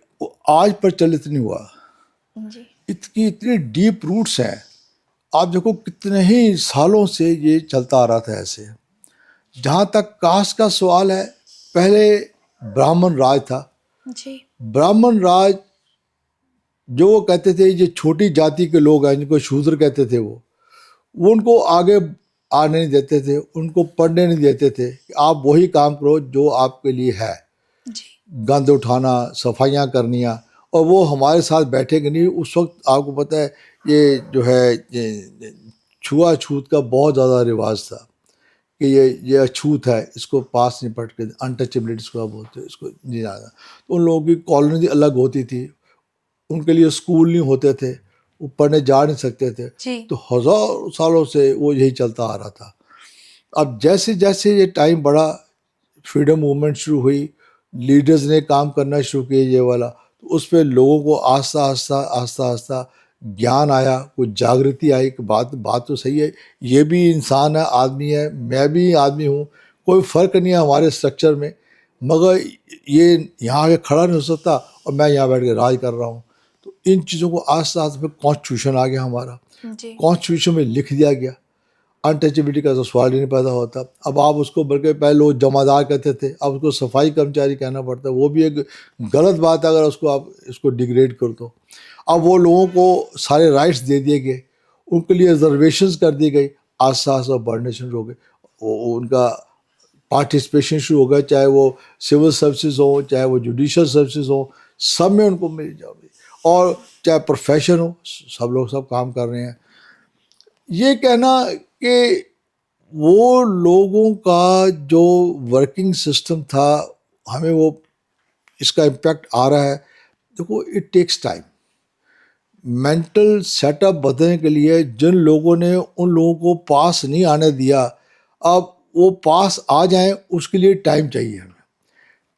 Speaker 1: आज प्रचलित नहीं हुआ,
Speaker 3: जी
Speaker 1: इसकी इतनी डीप रूट्स हैं। आप देखो कितने ही सालों से ये चलता आ रहा था ऐसे। जहाँ तक कास्ट का सवाल है, पहले ब्राह्मण राज था।
Speaker 3: जी
Speaker 1: ब्राह्मण राज जो वो कहते थे ये छोटी जाति के लोग हैं जिनको शूद्र कहते थे, वो उनको आगे आने नहीं देते थे, उनको पढ़ने नहीं देते थे कि आप वही काम करो जो आपके लिए है,
Speaker 3: जी
Speaker 1: गंद उठाना, सफाइयाँ करनियाँ, और वो हमारे साथ बैठेंगे नहीं। उस वक्त आपको पता है ये जो है ये छुआछूत का बहुत ज़्यादा रिवाज था कि ये अछूत है, इसको पास नहीं पढ़ के, अनटचेबिलिटी इसको आप बोलते हैं, इसको नहीं जाना। तो उन लोगों की कॉलोनी अलग होती थी, उनके लिए स्कूल नहीं होते थे, वो पढ़ने जा नहीं सकते थे।
Speaker 3: जी
Speaker 1: तो हज़ारों सालों से वो यही चलता आ रहा था। अब जैसे जैसे ये टाइम बढ़ा, फ्रीडम मूवमेंट शुरू हुई, लीडर्स ने काम करना शुरू किया ये वाला, तो उस पर लोगों को आस्ता आस्ता आस्ता आस्ता ज्ञान आया, कुछ जागृति आई कि बात तो सही है, ये भी इंसान है, आदमी है, मैं भी आदमी हूँ, कोई फ़र्क नहीं है हमारे स्ट्रक्चर में, मगर ये यहाँ आके खड़ा नहीं हो सकता और मैं यहाँ बैठ के राज कर रहा हूँ। तो इन चीज़ों को आस्ता आस्ता फिर कॉन्स्टिट्यूशन आ गया हमारा,
Speaker 3: जी
Speaker 1: कॉन्स्टिट्यूशन में लिख दिया गया, अनटचेबिलिटी का तो सवाल ही नहीं पैदा होता। अब आप उसको बल्कि पहले लोग जमादार कहते थे, अब उसको सफाई कर्मचारी कहना पड़ता है, वो भी एक गलत बात है अगर उसको आप इसको डिग्रेड कर दो। अब वो लोगों को सारे राइट्स दे दिए गए, उनके लिए रिजर्वेशंस कर दी गई, आस्ता आस्ता बढ़ने शुरू हो गए, उनका पार्टिसिपेशन शुरू हो गया, चाहे वो सिविल सर्विसेज हो, चाहे वो जुडिशल सर्विसेज हो, सब में उनको मिल जाए, और चाहे प्रोफेशन हो, सब लोग सब काम कर रहे हैं। ये कहना कि वो लोगों का जो वर्किंग सिस्टम था, हमें वो इसका इम्पैक्ट आ रहा है। देखो it takes time, mental setup बदलने के लिए जिन लोगों ने उन लोगों को पास नहीं आने दिया, अब वो पास आ जाएं उसके लिए टाइम चाहिए हमें,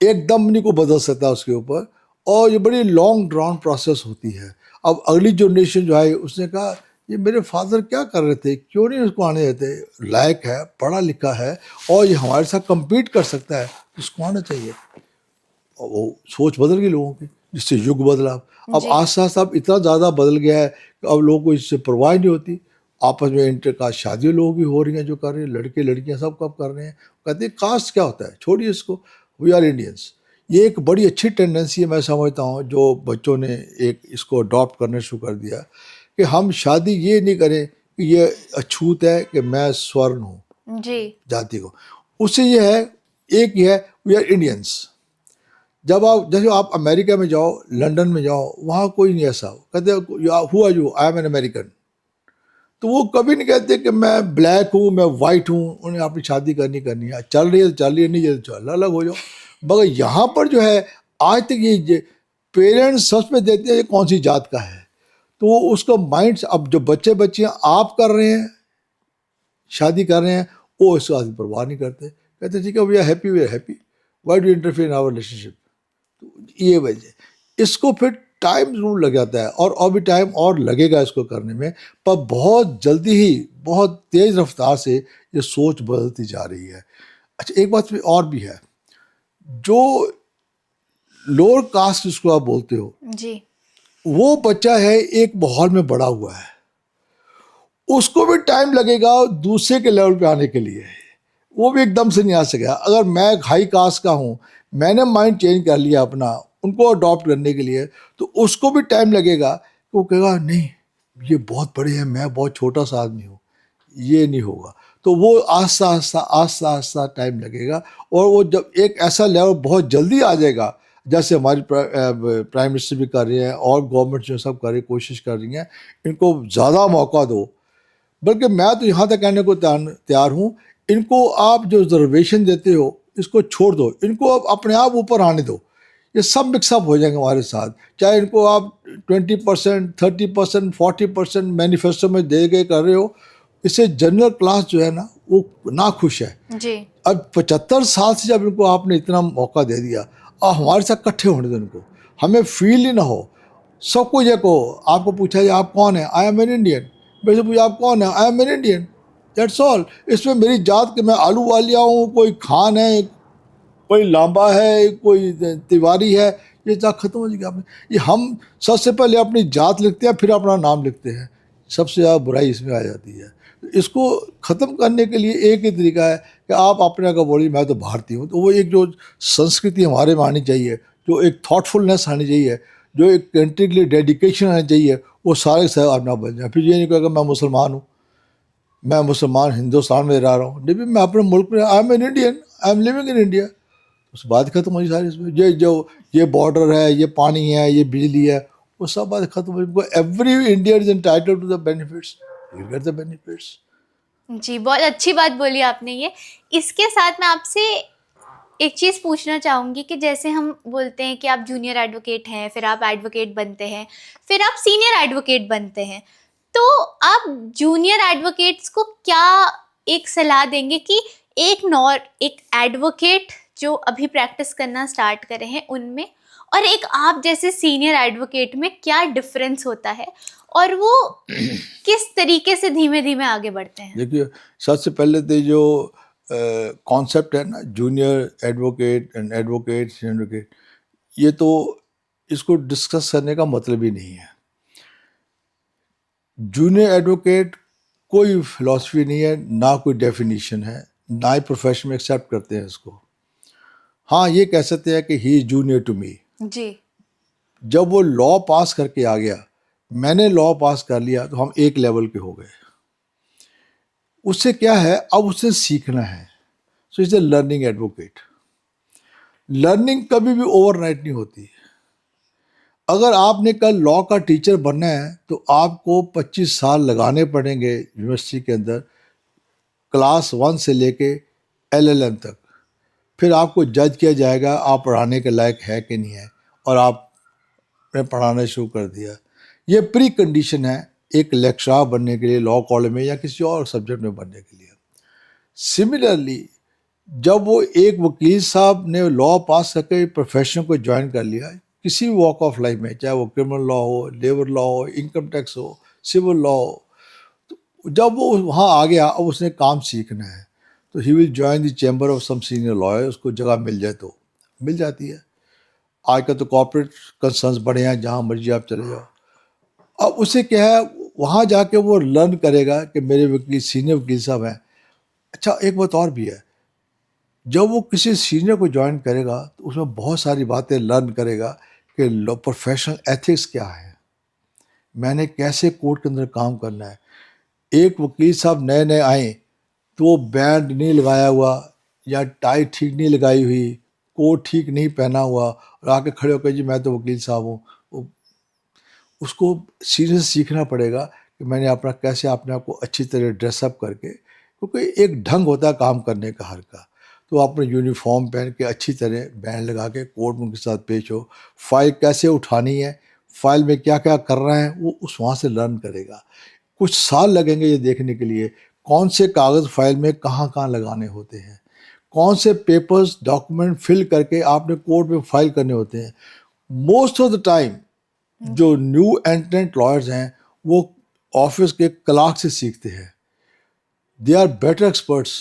Speaker 1: एकदम नहीं को बदल सकता उसके ऊपर, और ये बड़ी लॉन्ग ड्रॉन प्रोसेस होती है। अब अगली जनरेशन जो है उसने कहा ये मेरे फादर क्या कर रहे थे, क्यों नहीं उसको आने देते, लायक है, पढ़ा लिखा है और ये हमारे साथ compete कर सकता है, इसको आना चाहिए। और वो सोच बदल गई लोगों की, जिससे युग बदला। अब
Speaker 3: जी।
Speaker 1: आस्ता आस्ता अब इतना ज़्यादा बदल गया है कि अब लोगों को इससे परवाह नहीं होती। आपस में इंटर कास्ट शादियाँ लोगों की हो रही हैं, जो कर रहे हैं, लड़के लड़कियाँ सब कब कर रहे हैं। कहते हैं कास्ट क्या होता है, छोड़िए इसको, वी आर इंडियंस। ये एक बड़ी अच्छी टेंडेंसी है, मैं समझता हूँ, जो बच्चों ने एक इसको अडॉप्ट करना शुरू कर दिया कि हम शादी ये नहीं करें कि ये अछूत है कि मैं स्वर्ण हूँ
Speaker 3: जी।
Speaker 1: जाति को। उससे ये है, एक ये है, वी आर इंडियंस। जब आप, जैसे आप अमेरिका में जाओ, लंदन में जाओ, वहाँ कोई नहीं ऐसा कहते who are you, I am an American. तो वो कभी नहीं कहते कि मैं ब्लैक हूँ, मैं वाइट हूँ, उन्हें अपनी शादी करनी है, चल रही है तो चल रही है, नहीं है तो चल, अलग हो जाओ। मगर यहाँ पर जो है, आज तक ये पेरेंट्स सच में देते हैं ये कौन सी जात का है, तो उसका माइंड, अब जो बच्चे बच्चियाँ आप कर रहे हैं, शादी कर रहे हैं, वो इस बात की परवाह नहीं करते। कहते ठीक है, we are happy, why do interfere in our relationship. ये वजह, इसको फिर टाइम जरूर लग जाता है, और अभी टाइम और लगेगा इसको करने में, पर बहुत जल्दी ही, बहुत तेज रफ्तार से ये सोच बदलती जा रही है। अच्छा, एक बात और भी है, जो लोअर कास्ट जिसको आप बोलते हो,
Speaker 3: जी।
Speaker 1: वो बच्चा है एक माहौल में बड़ा हुआ है, उसको भी टाइम लगेगा दूसरे के लेवल पे आने के लिए, वो भी एकदम से नहीं आ सकेगा। अगर मैं हाई कास्ट का हूँ, मैंने माइंड चेंज कर लिया अपना उनको अडॉप्ट करने के लिए, तो उसको भी टाइम लगेगा। वो कहेगा नहीं, ये बहुत बड़े हैं, मैं बहुत छोटा सा आदमी हूँ, ये नहीं होगा। तो वो आस्ता आस्ता टाइम लगेगा, और वो जब एक ऐसा लेवल बहुत जल्दी आ जाएगा, जैसे हमारी प्राइम मिनिस्टर भी कर रहे हैं, और गवर्नमेंट जो सब कर रही, कोशिश कर रही हैं, इनको ज़्यादा मौका दो। बल्कि मैं तो यहाँ तक कहने को तैयार हूँ, इनको आप जो रिजर्वेशन देते हो, इसको छोड़ दो, इनको अब अपने आप ऊपर आने दो, ये सब मिक्सअप हो जाएंगे हमारे साथ। चाहे इनको आप 20%, 30%, 40% मैनिफेस्टो में दे के कर रहे हो, इससे जनरल क्लास जो है ना, वो ना खुश है।
Speaker 3: जी।
Speaker 1: अब 75 साल से जब इनको आपने इतना मौका दे दिया, और हमारे साथ इकट्ठे होने दो इनको, हमें फील ही ना हो। सबको ये कहो, आपको पूछा जाए आप कौन है, आई एम एन इंडियन, मेरे से पूछा आप कौन है, आई am an Indian, that's all. इसमें मेरी जात के मैं आलू वालिया हूँ, कोई खान है, कोई लांबा है, कोई तिवारी है, ये जात खत्म हो जाएगी। आपने ये, हम सबसे पहले अपनी जात लिखते हैं, फिर अपना नाम लिखते हैं, सबसे ज़्यादा बुराई इसमें आ जाती है। इसको ख़त्म करने के लिए एक ही तरीका है कि आप अपने को बोलिए मैं तो भारतीय हूँ। तो वो एक जो संस्कृति हमारे में आनी चाहिए, जो एक थॉटफुलनेस आनी चाहिए, जो एक कंट्री के लिए डेडिकेशन आनी चाहिए, वो सारे सारे अपना बन जाए। फिर ये नहीं कहेगा मैं मुसलमान हूँ, मैं मुसलमान हिंदुस्तान में रह रहा हूँ, नहीं, मैं अपने मुल्क में, आई am an Indian, I am living in India. उस बात खत्म हो सारी। इसमें ये बॉर्डर है, ये पानी है, ये बिजली है, वो सब बात खत्म हो। Every Indian is entitled to the benefits, you get the benefits.
Speaker 3: जी, बहुत अच्छी बात बोली आपने ये। इसके साथ मैं आपसे एक चीज़ पूछना चाहूँगी कि जैसे हम बोलते हैं कि आप जूनियर एडवोकेट हैं, फिर आप एडवोकेट बनते हैं, फिर आप सीनियर एडवोकेट बनते हैं, तो आप जूनियर एडवोकेट्स को क्या एक सलाह देंगे कि एक एडवोकेट जो अभी प्रैक्टिस करना स्टार्ट करे हैं उनमें, और एक आप जैसे सीनियर एडवोकेट में क्या डिफरेंस होता है, और वो किस तरीके से धीमे धीमे आगे बढ़ते हैं?
Speaker 1: देखिए, सबसे पहले तो जो कॉन्सेप्ट है ना, junior advocate and advocate, senior advocate, ये तो इसको डिस्कस करने का मतलब ही नहीं है। जूनियर एडवोकेट कोई फिलॉसफी नहीं है, ना कोई डेफिनेशन है, ना ही प्रोफेशन में एक्सेप्ट करते हैं इसको। हाँ, ये कह सकते हैं कि he is junior to me.
Speaker 3: जी।
Speaker 1: जब वो लॉ पास करके आ गया, मैंने लॉ पास कर लिया, तो हम एक लेवल के हो गए। उससे क्या है, अब उसे सीखना है। So is a learning advocate. Learning कभी भी ओवरनाइट नहीं होती। अगर आपने कल लॉ का टीचर बनना है, तो आपको 25 साल लगाने पड़ेंगे यूनिवर्सिटी के अंदर, क्लास 1 से लेके LLM तक। फिर आपको जज किया जाएगा आप पढ़ाने के लायक है कि नहीं है, और आपने पढ़ाना शुरू कर दिया। ये प्री कंडीशन है एक लेक्चरर बनने के लिए, लॉ कॉलेज में या किसी और सब्जेक्ट में बनने के लिए। सिमिलरली, जब वो एक वकील साहब ने लॉ पास करके प्रोफेशन को ज्वाइन कर लिया, किसी भी वॉक ऑफ लाइफ में, चाहे वो क्रिमिनल लॉ हो, लेबर लॉ हो, इनकम टैक्स हो, सिविल लॉ हो, तो जब वो वहाँ आ गया, अब उसने काम सीखना है, तो he will join the chamber of some senior lawyer. उसको जगह मिल जाए तो मिल जाती है। आजकल तो कॉर्पोरेट कंसर्न्स बढ़े हैं, जहाँ मर्जी आप चले जाओ। अब उसे क्या है, वहाँ जाके वो लर्न करेगा कि मेरे वकील सीनियर वकील साहब हैं। अच्छा, एक बात और भी है, जब वो किसी सीनियर को ज्वाइन करेगा तो उसमें बहुत सारी बातें लर्न करेगा कि प्रोफेशनल एथिक्स क्या है, मैंने कैसे कोर्ट के अंदर काम करना है। एक वकील साहब नए नए आए तो वो बैंड नहीं लगाया हुआ या टाई ठीक नहीं लगाई हुई, कोट ठीक नहीं पहना हुआ और आके खड़े होकर जी मैं तो वकील साहब हूँ, उसको सीरियस सीखना पड़ेगा कि मैंने अपना कैसे अपने आप को अच्छी तरह ड्रेसअप करके, क्योंकि एक ढंग होता है काम करने का हर का। तो अपने यूनिफॉर्म पहन के अच्छी तरह बैंड लगा के कोर्ट में उनके साथ पेश हो, फाइल कैसे उठानी है, फाइल में क्या क्या कर रहे हैं, वो उस वहाँ से लर्न करेगा। कुछ साल लगेंगे ये देखने के लिए कौन से कागज़ फाइल में कहाँ कहाँ लगाने होते हैं, कौन से पेपर्स डॉक्यूमेंट फिल करके आपने कोर्ट में फाइल करने होते हैं। मोस्ट ऑफ द टाइम जो न्यू एंट्रेंट लॉयर्स हैं वो ऑफिस के क्लार्क से सीखते हैं, दे आर बेटर एक्सपर्ट्स।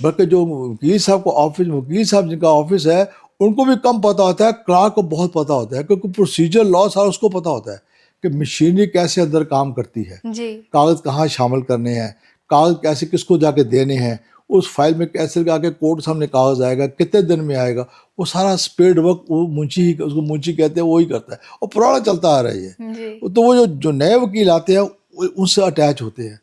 Speaker 1: बल्कि जो वकील साहब को ऑफिस, वकील साहब जिनका ऑफिस है उनको भी कम पता होता है, क्लार्क को बहुत पता होता है, क्योंकि प्रोसीजर लॉ सारा उसको पता होता है कि मशीनरी कैसे अंदर काम करती है,
Speaker 3: जी।
Speaker 1: कागज़ कहाँ शामिल करने हैं, कागज़ कैसे किसको जाके देने हैं, उस फाइल में कैसे जाके कोर्ट सामने कागज़ आएगा, कितने दिन में आएगा, वो सारा स्पेड वर्क वो मुंशी ही, उसको मुंशी कहते हैं, वो ही करता है और पुराना चलता आ रहा है ये।
Speaker 3: जी।
Speaker 1: तो वो जो नए वकील आते हैं वो उनसे अटैच होते हैं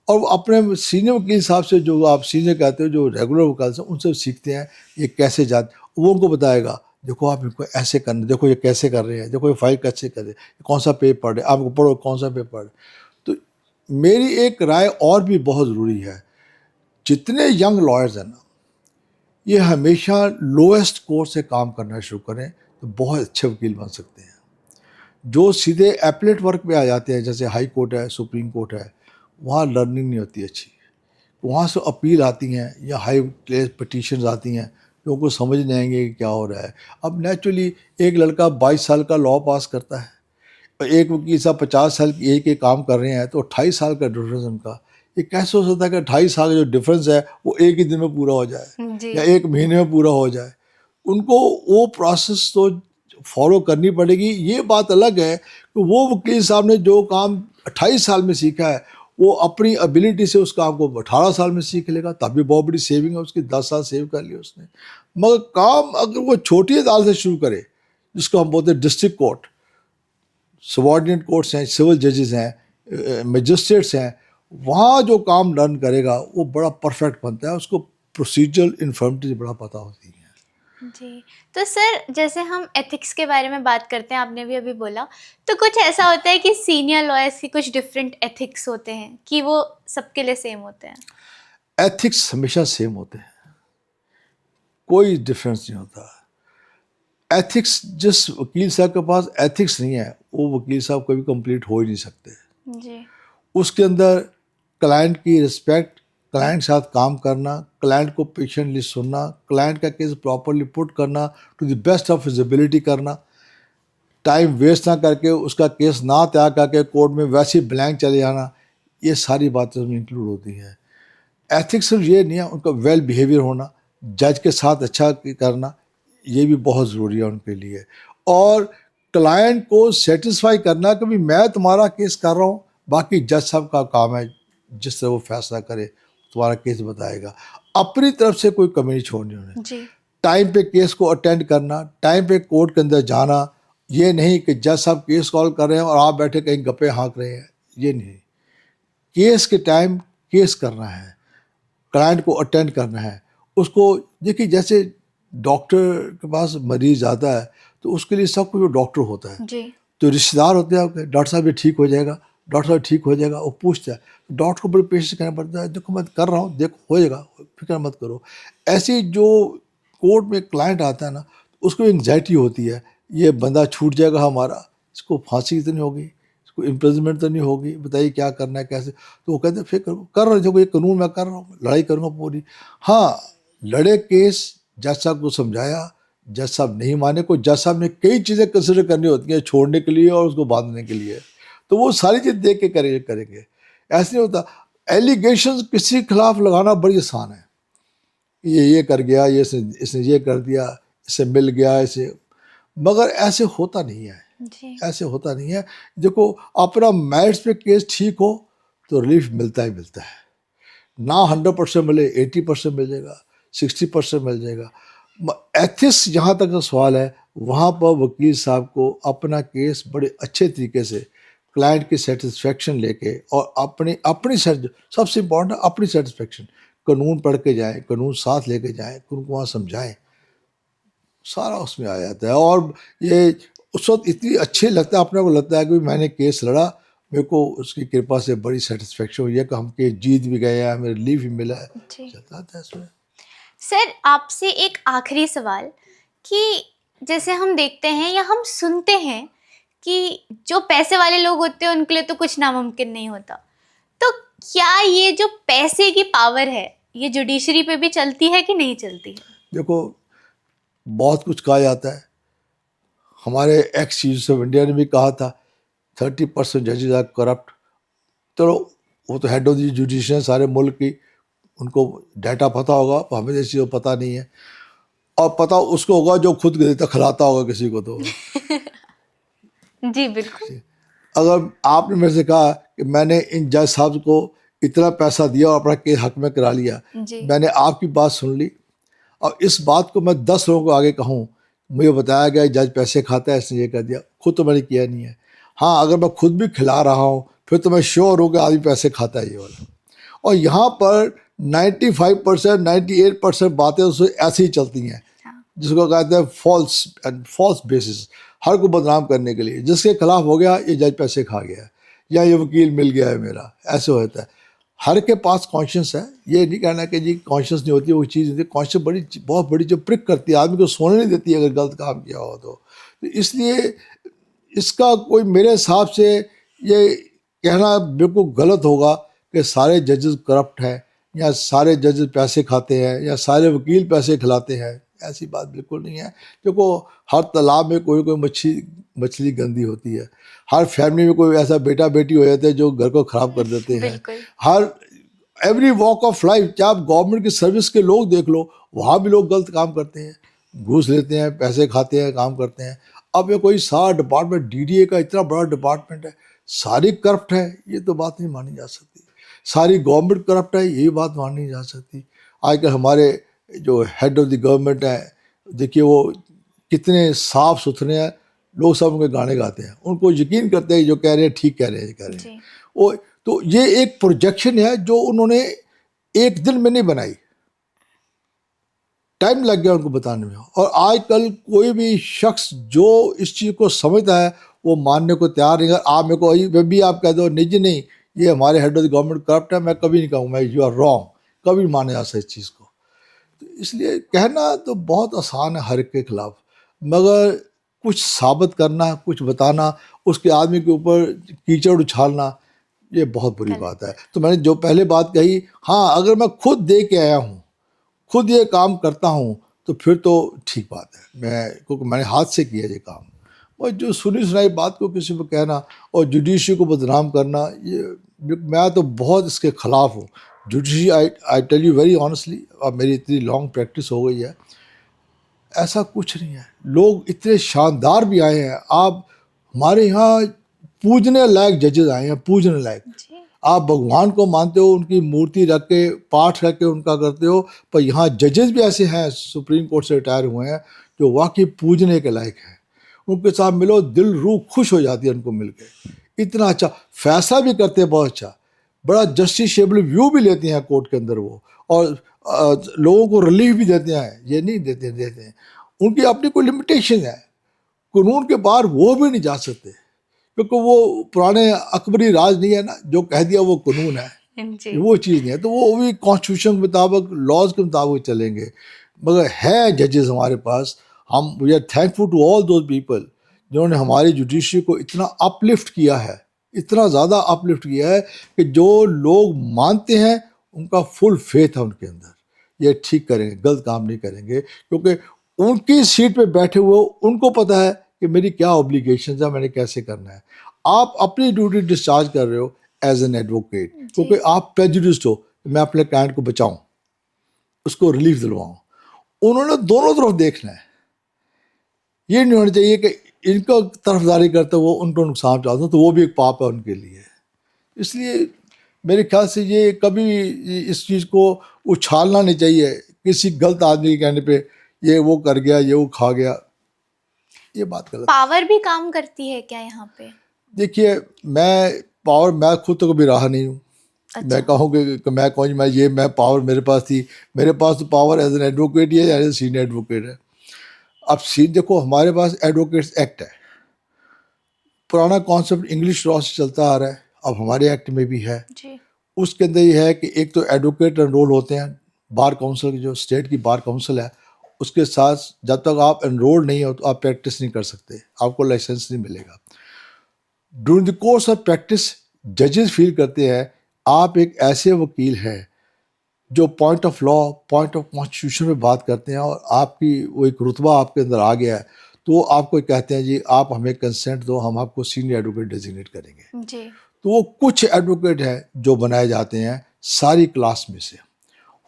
Speaker 1: और वो अपने सीनियर वकील साहब से, जो आप सीनियर कहते हो, जो रेगुलर वकील से, उनसे सीखते हैं ये कैसे जाते, वो उनको बताएगा देखो आप इनको ऐसे करना, देखो ये कैसे कर रहे हैं, देखो ये फाइल कैसे कर रहे हैं, कौन सा पेपर पढ़ रहे, आपको पढ़ो कौन सा पेपर पढ़। तो मेरी एक राय और भी बहुत ज़रूरी है, जितने यंग लॉयर्स हैं ना, ये हमेशा लोएस्ट कोर्ट से काम करना शुरू करें तो बहुत अच्छे वकील बन सकते हैं। जो सीधे एपलेट वर्क पे आ जाते हैं, जैसे हाई कोर्ट है, सुप्रीम कोर्ट है, वहाँ लर्निंग नहीं होती अच्छी, वहाँ से अपील आती हैं या हाई प्लेस पटिशन्स आती हैं, लोगों को समझ नहीं आएंगे कि क्या हो रहा है। अब नेचुरली एक लड़का 22 साल का लॉ पास करता है और एक वकील साहब 50 साल की एक काम कर रहे हैं, तो 28 साल का डिफरेंस उनका, ये कैसे हो सकता है कि 28 साल का जो डिफरेंस है वो एक ही दिन में पूरा हो जाए
Speaker 3: जी।
Speaker 1: या एक महीने में पूरा हो जाए। उनको वो प्रोसेस तो फॉलो करनी पड़ेगी। ये बात अलग है कि वो वकील साहब ने जो काम 28 साल में सीखा है वो अपनी एबिलिटी से उस काम को 18 साल में सीख लेगा, तभी बहुत बड़ी सेविंग है उसकी, 10 साल सेव कर लिया उसने। मगर काम अगर वो छोटी अदालत से शुरू करे, जिसको हम बोलते हैं डिस्ट्रिक्ट कोर्ट, सबॉर्डिनेट कोर्ट्स हैं, सिविल जजेस हैं, मजिस्ट्रेट्स हैं, वहाँ जो काम लर्न करेगा वो बड़ा परफेक्ट बनता है, उसको प्रोसीजरल इन्फॉर्मिटी बड़ा पता होती है।
Speaker 3: जी। तो सर, जैसे हम एथिक्स के बारे में बात करते हैं, आपने भी अभी बोला, तो कुछ ऐसा होता है कि सीनियर लॉयर्स की कुछ डिफरेंट एथिक्स होते हैं कि वो सबके लिए सेम होते हैं?
Speaker 1: एथिक्स हमेशा सेम होते हैं, कोई डिफरेंस नहीं होता। एथिक्स, जिस वकील साहब के पास एथिक्स नहीं है वो वकील साहब कभी कंप्लीट हो ही नहीं सकते।
Speaker 3: जी।
Speaker 1: उसके अंदर क्लाइंट की रिस्पेक्ट, क्लाइंट के साथ काम करना, क्लाइंट को पेशेंटली सुनना, क्लाइंट का केस प्रॉपरली पुट करना, to the best of his ability करना, टाइम वेस्ट ना करके उसका केस ना तैयार करके कोर्ट में वैसे ही ब्लैंक चले जाना, ये सारी बातें उसमें इंक्लूड होती हैं। एथिक्स सिर्फ ये नहीं है, उनका वेल बिहेवियर होना, जज के साथ अच्छा करना, ये भी बहुत ज़रूरी है उनके लिए। और क्लाइंट को सेटिस्फाई करना कि भाई मैं तुम्हारा केस कर रहा हूँ, बाकी जज साहब का काम है जिस तरह वो फैसला करे तुम्हारा केस बताएगा, अपनी तरफ से कोई कमी नहीं छोड़नी उन्हें।
Speaker 3: जी।
Speaker 1: टाइम पे केस को अटेंड करना, टाइम पे कोर्ट के अंदर जाना, ये नहीं कि जज साहब केस कॉल कर रहे हैं और आप बैठे कहीं गप्पे हाँक रहे हैं, ये नहीं। केस के टाइम केस करना है, क्लाइंट को अटेंड करना है। उसको देखिए, जैसे डॉक्टर के पास मरीज आता है तो उसके लिए सब कुछ वो डॉक्टर होता है।
Speaker 3: जी।
Speaker 1: तो रिश्तेदार होते हैं आपके, डॉक्टर साहब ये ठीक हो जाएगा, डॉक्टर साहब ठीक हो जाएगा, वो पूछता है, डॉक्टर को बड़ी पेशेंस करना पड़ता है, देखो मैं कर रहा हूँ, देखो हो जाएगा, फिक्र मत करो। ऐसी जो कोर्ट में क्लाइंट आता है ना, उसको एंग्जाइटी होती है, ये बंदा छूट जाएगा हमारा, इसको फांसी तो नहीं होगी, इसको इम्प्रिजनमेंट तो नहीं होगी, बताइए क्या करना है कैसे। तो वो कहते हैं फिर कर रहे देखो ये कानून मैं कर रहा हूँ, लड़ाई करूँगा पूरी। हाँ, लड़े केस, जज साहब को समझाया, जज साहब नहीं माने, को जज साहब ने कई चीज़ें कंसिडर करनी होती हैं छोड़ने के लिए और उसको बांधने के लिए, तो वो सारी चीज़ देख के करेंगे। ऐसे नहीं होता। एलिगेशन किसी के खिलाफ लगाना बड़ी आसान है, ये कर गया, ये इसने ये कर दिया, इससे मिल गया, इसे, मगर ऐसे होता नहीं है,
Speaker 3: जी
Speaker 1: ऐसे होता नहीं है। देखो, अपना मेरिट्स पे केस ठीक हो तो रिलीफ मिलता ही मिलता है। ना 100% मिले, 80% मिल जाएगा, 60% मिल जाएगा। एथिक्स जहाँ तक का सवाल है, वहाँ पर वकील साहब को अपना केस बड़े अच्छे तरीके से क्लाइंट की सेटिस्फेक्शन लेके और अपनी अपनी सबसे इम्पोर्टेंट अपनी सेटिस्फेक्शन, कानून पढ़ के जाएं, कानून साथ लेके जाएं, उनको वहाँ समझाएं, सारा उसमें आ जाता है। और ये उस वक्त इतनी अच्छी लगता है, अपने को लगता है कि मैंने केस लड़ा, मेरे को उसकी कृपा से बड़ी सेटिस्फेक्शन हुई है कि हम केस जीत भी गए हैं, हमें रिलीफ भी मिला है।
Speaker 3: जी।
Speaker 1: चलता था इसमें।
Speaker 3: सर, आपसे एक आखिरी सवाल कि जैसे हम देखते हैं या हम सुनते हैं कि जो पैसे वाले लोग होते हैं उनके लिए तो कुछ नामुमकिन नहीं होता, तो क्या ये जो पैसे की पावर है ये जुडिशरी पे भी चलती है कि नहीं चलती है?
Speaker 1: देखो, बहुत कुछ कहा जाता है। हमारे एक्स चीफ ऑफ इंडिया ने भी कहा था 30% जजेस आर करप्ट। चलो, वो तो हेड ऑफ द जुडिशरी, सारे मुल्क की, उनको डाटा पता होगा, पर हमें जैसी वो पता नहीं है। और पता उसको होगा जो खुद देता खिलाता होगा किसी को। तो
Speaker 3: जी बिल्कुल।
Speaker 1: अगर आपने मेरे से कहा कि मैंने इन जज साहब को इतना पैसा दिया और अपना केस हक में करा लिया,
Speaker 3: जी
Speaker 1: मैंने आपकी बात सुन ली और इस बात को मैं 10 लोगों को आगे कहूँ, मुझे बताया गया जज पैसे खाता है, इसने ये कर दिया, खुद तो मैंने किया नहीं है। हाँ, अगर मैं खुद भी खिला रहा हूँ फिर तो मैं श्योर हूँ कि आदमी पैसे खाता है ये वाला। और यहाँ पर 95% 98% बातें उससे ऐसी ही चलती हैं,
Speaker 3: हाँ।
Speaker 1: जिसको कहते हैं फॉल्स बेसिस, हर को बदनाम करने के लिए। जिसके खिलाफ हो गया ये जज पैसे खा गया या ये वकील मिल गया है मेरा, ऐसे होता है। हर के पास कॉन्शियस है, ये नहीं कहना कि जी कॉन्शियस नहीं होती, वो चीज़ होती है। कॉन्शियस बहुत बड़ी जो प्रिक करती है, आदमी को सोने नहीं देती है अगर गलत काम किया हो तो इसलिए इसका कोई मेरे हिसाब से ये कहना बिल्कुल गलत होगा कि सारे जजेस करप्ट हैं या सारे जजेस पैसे खाते हैं या सारे वकील पैसे खिलाते हैं। ऐसी बात बिल्कुल नहीं है। देखो, हर तालाब में कोई कोई मछली गंदी होती है। हर फैमिली में कोई ऐसा बेटा बेटी हो जाते हैं जो घर को ख़राब कर देते हैं।
Speaker 3: बिल्कुल।
Speaker 1: हर एवरी वॉक ऑफ लाइफ, चाहे आप गवर्नमेंट की सर्विस के लोग देख लो, वहाँ भी लोग गलत काम करते हैं, घूस लेते हैं, पैसे खाते हैं, काम करते हैं। अब ये कोई सारा डिपार्टमेंट, डीडीए का इतना बड़ा डिपार्टमेंट है, सारी करप्ट है, ये तो बात नहीं मानी जा सकती। सारी गवर्नमेंट करप्ट है, ये बात मानी नहीं जा सकती। आजकल हमारे जो हेड ऑफ द गवर्नमेंट है, देखिए वो कितने साफ सुथरे हैं, लोग सब उनके गाने गाते हैं, उनको यकीन करते हैं जो कह रहे हैं ठीक कह रहे हैं, कह रहे हैं।
Speaker 3: जी
Speaker 1: वो तो ये एक प्रोजेक्शन है जो उन्होंने एक दिन में नहीं बनाई, टाइम लग गया उनको बताने में। और आजकल कोई भी शख्स जो इस चीज़ को समझता है वो मानने को तैयार नहीं। अगर आप मेरे को भी आप कह दो नहीं जी नहीं ये हमारे head of the government corrupt है, मैं कभी नहीं कहूँगा यू आर रॉन्ग, कभी माने जा सकता इस चीज़ को। तो इसलिए कहना तो बहुत आसान है हर एक के खिलाफ, मगर कुछ साबित करना, कुछ बताना, उसके आदमी के ऊपर कीचड़ उछालना, ये बहुत बुरी बात है। तो मैंने जो पहले बात कही, हाँ अगर मैं खुद दे के आया हूँ, खुद ये काम करता हूँ तो फिर तो ठीक बात है, क्योंकि मैंने हाथ से किया ये काम। और जो सुनी सुनाई बात को किसी को कहना और जुडिशरी को बदनाम करना, ये मैं तो बहुत इसके ख़िलाफ़ हूँ। Judiciary, I tell you very honestly, अब मेरी इतनी लॉन्ग प्रैक्टिस हो गई है, ऐसा कुछ नहीं है। लोग इतने शानदार भी आए हैं, आप हमारे यहाँ पूजने लायक जजेस आए हैं, पूजने लायक।
Speaker 3: जी
Speaker 1: आप भगवान को मानते हो, उनकी मूर्ति रख के पाठ रख के उनका करते हो, पर यहाँ जजेस भी ऐसे हैं सुप्रीम कोर्ट से रिटायर हुए हैं जो वाकई पूजने के लायक हैं। उनके साथ मिलो, दिल रूह खुश हो जाती है उनको मिल के। इतना अच्छा फैसला भी करते हैं, बहुत अच्छा, बड़ा जस्टिसेबल व्यू भी लेते हैं कोर्ट के अंदर वो, और लोगों को रिलीफ भी देते हैं। ये नहीं देते हैं, उनकी अपनी कोई लिमिटेशन है, कानून के बाहर वो भी नहीं जा सकते, क्योंकि वो पुराने अकबरी राज नहीं है ना, जो कह दिया वो कानून है,
Speaker 3: जी
Speaker 1: वो चीज़ नहीं है। तो वो भी कॉन्स्टिट्यूशन के मुताबिक, लॉज के मुताबिक चलेंगे। मगर है जजेस हमारे पास, हम we are thankful to all those people जिन्होंने हमारी जुडिशरी को इतना अपलिफ्ट किया है, इतना ज़्यादा अपलिफ्ट किया है कि जो लोग मानते हैं उनका फुल फेथ है उनके अंदर, ये ठीक करेंगे, गलत काम नहीं करेंगे, क्योंकि उनकी सीट पे बैठे हुए उनको पता है कि मेरी क्या ऑब्लिगेशन है, मैंने कैसे करना है। आप अपनी ड्यूटी डिस्चार्ज कर रहे हो एज एन एडवोकेट, क्योंकि आप प्रेजुडिस्ड हो, मैं अपने क्लाइंट को बचाऊं, उसको रिलीफ दिलवाऊं। उन्होंने दोनों तरफ देखना है, ये नहीं होना चाहिए कि इनको तरफदारी करते वो उनको नुकसान पहुंचाते हो, तो वो भी एक पाप है उनके लिए। इसलिए मेरे ख्याल से ये कभी इस चीज़ को उछालना नहीं चाहिए किसी गलत आदमी के कहने पे, ये वो कर गया, ये वो खा गया, ये बात गलत है।
Speaker 3: पावर भी काम करती है क्या यहाँ पे?
Speaker 1: देखिए, मैं खुद तो कभी रहा नहीं हूँ।
Speaker 3: अच्छा।
Speaker 1: मैं कहूँगी कि मैं पावर मेरे पास थी, मेरे पास तो पावर एज एन एडवोकेट ही है, एज ए सीनियर एडवोकेट है। अब सीन देखो, हमारे पास एडवोकेट्स एक्ट है, पुराना कॉन्सेप्ट इंग्लिश लॉ से चलता आ रहा है, अब हमारे एक्ट में भी है।
Speaker 3: जी।
Speaker 1: उसके अंदर ये है कि एक तो एडवोकेट एनरोल होते हैं बार काउंसिल की, जो स्टेट की बार काउंसिल है, उसके साथ जब तक आप एनरोल नहीं हो तो आप प्रैक्टिस नहीं कर सकते, आपको लाइसेंस नहीं मिलेगा। During the course of practice जजेस फील करते हैं आप एक ऐसे वकील हैं जो point of law, point of constitution में बात करते हैं, और आपकी वो एक रुतबा आपके अंदर आ गया है, तो आपको कहते हैं जी आप हमें कंसेंट दो, हम आपको सीनियर एडवोकेट डेजिग्नेट करेंगे।
Speaker 3: जी।
Speaker 1: तो वो कुछ एडवोकेट हैं जो बनाए जाते हैं सारी क्लास में से,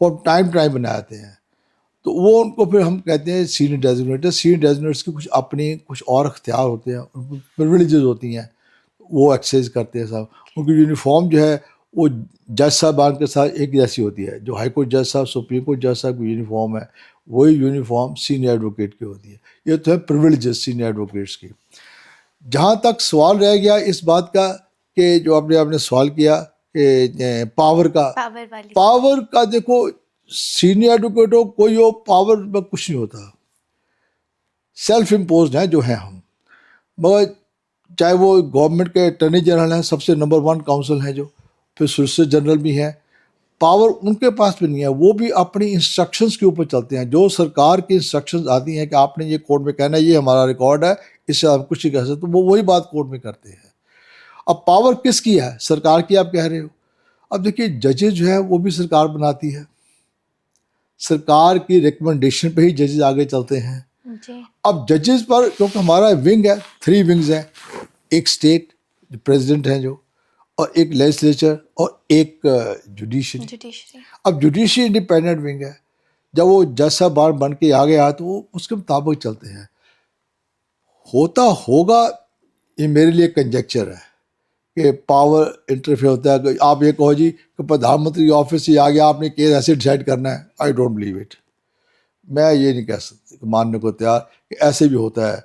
Speaker 1: और टाइम टाइम बनाए जाते हैं, तो वो उनको फिर हम कहते हैं सीनियर डेजिग्नेटर। सीनियर डेजिग्नेटर्स की कुछ अपनी कुछ और अख्तियार होते हैं, उनको प्रिविलेजेस होती हैं, वो एक्सरसाइज करते हैं सब। उनकी यूनिफॉर्म जो है वो जज साहबान के साथ एक जैसी होती है, जो हाई कोर्ट जज साहब, सुप्रीम कोर्ट जज साहब की यूनिफॉर्म है, वही यूनिफॉर्म सीनियर एडवोकेट की होती है। ये तो है प्रिविलेजेस सीनियर एडवोकेट्स की। जहाँ तक सवाल रह गया इस बात का कि जो आपने सवाल किया कि पावर का देखो, सीनियर एडवोकेट हो कोई हो, पावर में कुछ नहीं होता, सेल्फ इम्पोज्ड है जो है हम। मगर चाहे वो गवर्नमेंट के अटॉर्नी जनरल हैं, सबसे नंबर 1 काउंसिल हैं, जो फिर सोलिसिटर जनरल भी हैं, पावर उनके पास भी नहीं है। वो भी अपनी इंस्ट्रक्शंस के ऊपर चलते हैं, जो सरकार की इंस्ट्रक्शंस आती हैं कि आपने ये कोर्ट में कहना है, ये हमारा रिकॉर्ड है, इससे आप कुछ नहीं कह सकते, तो वो वही बात कोर्ट में करते हैं। अब पावर किसकी है? सरकार की, आप कह रहे हो। अब देखिए, जजेस जो है वो भी सरकार बनाती है, सरकार की रिकमेंडेशन पे ही जजेस आगे चलते हैं।
Speaker 3: जी।
Speaker 1: अब जजेस पर, क्योंकि हमारा विंग है, 3 विंग्स हैं, एक स्टेट प्रेसिडेंट हैं जो, और एक लेजिस्लेचर, और एक जुडिशरी। अब जुडिशरी इंडिपेंडेंट विंग है, जब वो जज साहब बार बन के आ गया तो वो उसके मुताबिक चलते हैं। होता होगा, ये मेरे लिए कंजेक्चर है कि पावर इंटरफेयर होता है। कि आप ये कहो जी कि प्रधानमंत्री ऑफिस से आ गया, आपने केस ऐसे डिसाइड करना है, आई डोंट बिलीव इट। मैं ये नहीं कह सकता, मानने को तैयार कि ऐसे भी होता है।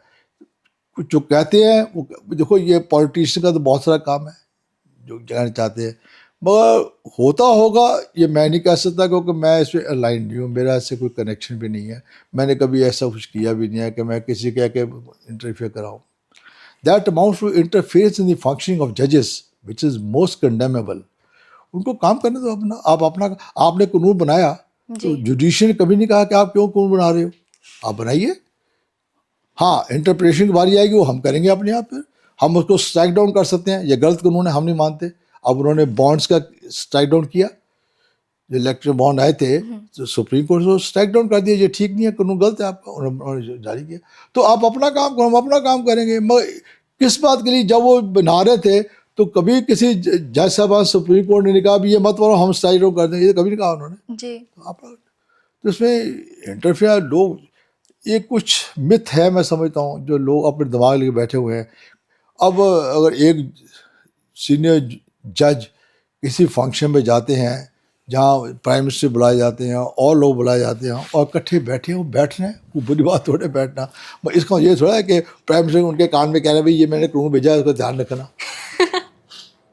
Speaker 1: कुछ जो कहते हैं वो, देखो ये पॉलिटिशियन का तो बहुत सारा काम है जो कहना चाहते हैं, मगर होता होगा ये मैं नहीं कह सकता, क्योंकि मैं इसमें अलाइन नहीं हूँ, मेरा इससे कोई कनेक्शन भी नहीं है, मैंने कभी ऐसा कुछ किया भी नहीं है कि मैं किसी कह के इंटरफेयर कराऊँ। That amounts to interferes in the functioning of जजेस विच इज़ मोस्ट कंडेमेबल। उनको काम करने दो अपना। आप अपना, आपने कानून बनाया तो जुडिशियल ने कभी नहीं कहा कि आप क्यों कानून बना रहे हो, आप बनाइए। हाँ, इंटरप्रिटेशन की बारी आएगी वो हम करेंगे अपने आप, फिर हम उसको स्ट्राइक डाउन कर सकते हैं, ये गलत कानून है, हम नहीं मानते। अब उन्होंने बॉन्ड्स का स्ट्राइक डाउन किया, जो इलेक्ट्रिक बॉन्ड आए थे तो सुप्रीम कोर्ट से स्ट्राइक डाउन कर दिया, ये ठीक नहीं है, कानून गलत है आपका, उन्होंने जारी किया। तो आप अपना काम करो, हम अपना काम करेंगे। मगर किस बात के लिए? जब वो बना रहे थे तो कभी किसी जज साहब सुप्रीम कोर्ट ने कहा भी ये मत करो, हम स्ट्राइक डाउन कर देंगे, ये कभी नहीं कहा उन्होंने
Speaker 3: जी।
Speaker 1: तो इसमें इंटरफेयर लोग, ये कुछ मिथ है मैं समझता हूँ, जो लोग अपने दिमाग लेके बैठे हुए हैं। अब अगर एक सीनियर जज किसी फंक्शन में जाते हैं जहाँ प्राइम मिनिस्टर बुलाए जाते हैं और लोग बुलाए जाते हैं और इकट्ठे बैठे हो, बैठ रहे हैं, कोई बुरी बात थोड़े बैठना। मगर इसका ये थोड़ा है कि प्राइम मिनिस्टर उनके कान में कह रहे हैं भाई ये मैंने कानून भेजा है, उसका ध्यान रखना।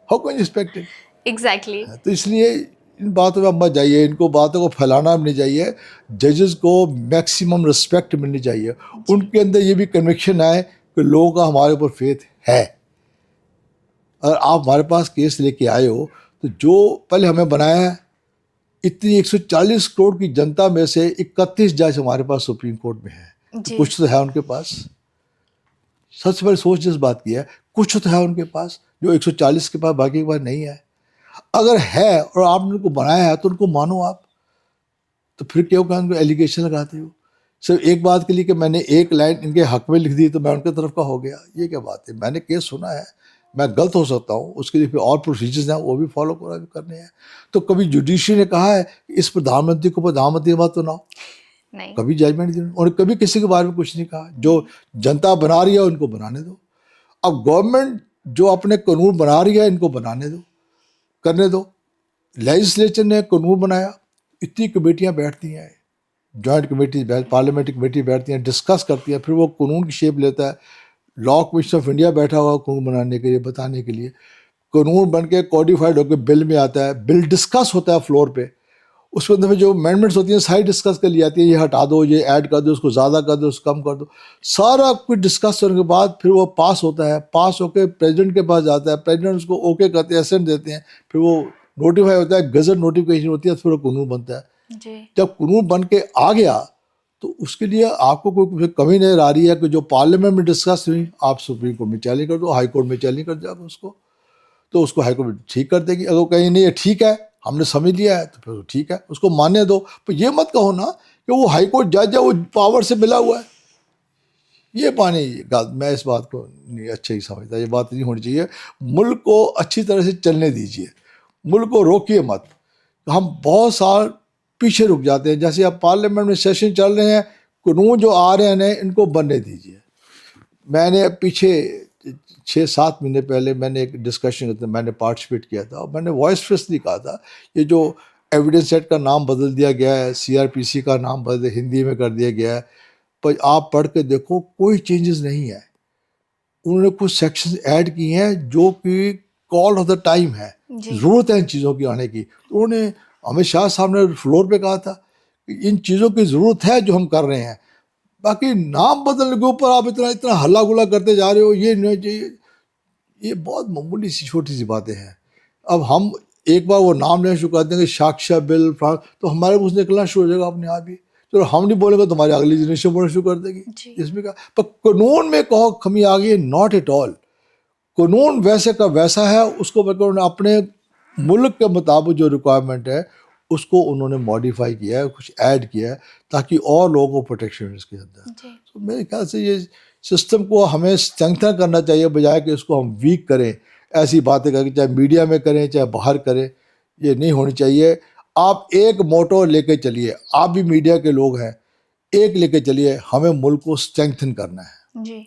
Speaker 1: How can you expect it?
Speaker 3: Exactly.
Speaker 1: तो इसलिए इन बातों में मत जाइए, इनको बातों को फैलाना भी नहीं चाहिए। जजेस को मैक्सिमम रिस्पेक्ट मिलनी चाहिए, उनके अंदर ये भी कन्विक्शन आए कि लोगों का हमारे ऊपर फेथ है। अगर आप हमारे पास केस लेके आए हो तो जो पहले हमें बनाया है, इतनी 140 करोड़ की जनता में से 31 जज हमारे पास सुप्रीम कोर्ट में है, तो कुछ तो है उनके पास। सबसे पहले सोच जिस बात की है, कुछ तो है उनके पास जो 140 के पास, बाकी के पास नहीं है। अगर है और आपने उनको बनाया है तो उनको मानो आप, तो फिर क्यों क्या उनको एलिगेशन लगाते हो? सिर्फ एक बात के लिए कि मैंने एक लाइन इनके हक में लिख दी तो मैं उनके तरफ का हो गया, ये क्या बात है? मैंने केस सुना है, मैं गलत हो सकता हूँ, उसके लिए फिर और प्रोसीजर्स हैं वो भी फॉलो करने हैं। तो कभी जुडिशरी ने कहा है कि इस प्रधानमंत्री को प्रधानमंत्री मत बनाओ,
Speaker 3: नहीं।
Speaker 1: कभी जजमेंट दी और कभी किसी के बारे में कुछ नहीं कहा। जो जनता बना रही है उनको बनाने दो। अब गवर्नमेंट जो अपने कानून बना रही है इनको बनाने दो, करने दो। लेजिस्लेचर ने कानून बनाया, इतनी कमेटियां बैठती हैं, जॉइंट कमेटी, पार्लियामेंट्री कमेटी बैठती हैं, डिस्कस करती हैं, फिर वो कानून की शेप लेता है। लॉ कमीशन ऑफ इंडिया बैठा हुआ कानून बनाने के लिए, बताने के लिए। कानून बन के कोडिफाइड होकर बिल में आता है, बिल डिस्कस होता है फ्लोर पे, उसके अंदर में जो अमेंडमेंट्स होती हैं सारी डिस्कस कर ली जाती है, ये हटा दो, ये ऐड कर दो, उसको ज़्यादा कर दो, उसको कम कर दो, सारा कुछ डिस्कस करने के बाद फिर वो पास होता है। पास होकर प्रेसिडेंट के पास जाता है, प्रेसिडेंट उसको ओके करते हैं, एसेंट देते हैं, फिर वो नोटिफाई होता है, गजट नोटिफिकेशन होती है, फिर वो कानून बनता है। जब कानून बन के आ गया तो उसके लिए आपको कोई कमी नजर आ रही है कि जो पार्लियामेंट में डिस्कस हुई आप सुप्रीम कोर्ट में चैलेंज कर दो, हाई कोर्ट में चैलेंज कर दो उसको, तो उसको हाई कोर्ट ठीक कर देगी। अगर कहीं नहीं ये ठीक है, हमने समझ लिया है, तो फिर ठीक है, उसको मानने दो। पर ये मत कहो ना कि वो हाई कोर्ट जज है, वो पावर से मिला हुआ है। ये पानी, मैं इस बात को नहीं अच्छा ही समझता, ये बात नहीं होनी चाहिए। मुल्क को अच्छी तरह से चलने दीजिए, मुल्क को रोकिए मत। हम बहुत साल पीछे रुक जाते हैं। जैसे अब पार्लियामेंट में सेशन चल रहे हैं, कानून जो आ रहे हैं नए, इनको बनने दीजिए। मैंने पीछे 6-7 महीने पहले मैंने एक डिस्कशन मैंने पार्टिसिपेट किया था, और मैंने वॉइस फ्रेशली कहा था ये जो एविडेंस सेट का नाम बदल दिया गया है, CRPC का नाम बदल हिंदी में कर दिया गया है, पर आप पढ़ के देखो कोई चेंजेस नहीं है। उन्होंने कुछ सेक्शंस ऐड किए हैं जो कि कॉल ऑफ द टाइम है, ज़रूरत है इन चीज़ों की आने की। तो उन्होंने, अमित शाह साहब ने फ्लोर पे कहा था कि इन चीज़ों की ज़रूरत है जो हम कर रहे हैं। बाकी नाम बदलने के ऊपर आप इतना इतना हल्ला गुल्ला करते जा रहे हो, ये नहीं चाहिए, ये बहुत मामूली सी छोटी सी बातें हैं। अब हम एक बार वो नाम लेना शुरू कर देंगे, साक्ष्य बिल, तो हमारे मुँह से निकलना शुरू हो जाएगा अपने आप ही। चलो हम नहीं बोलेंगे तो हमारी अगली जनरेशन बोलना शुरू कर देगी इसमें का। पर कानून में कहो कमी आ गई, नॉट एट ऑल। कानून वैसे का वैसा है, उसको उन्होंने अपने मुल्क के मुताबिक जो रिक्वायरमेंट है उसको उन्होंने मॉडिफाई किया है, कुछ ऐड किया है ताकि और लोगों को प्रोटेक्शन इसके अंदर। तो मेरे ख्याल से ये सिस्टम को हमें स्ट्रेंथन करना चाहिए, बजाय कि इसको हम वीक करें। ऐसी बातें करके चाहे मीडिया में करें चाहे बाहर करें, ये नहीं होनी चाहिए। आप एक मोटो लेके चलिए, आप भी मीडिया के लोग हैं, एक लेके चलिए, हमें मुल्क को स्ट्रेंथन करना है जी।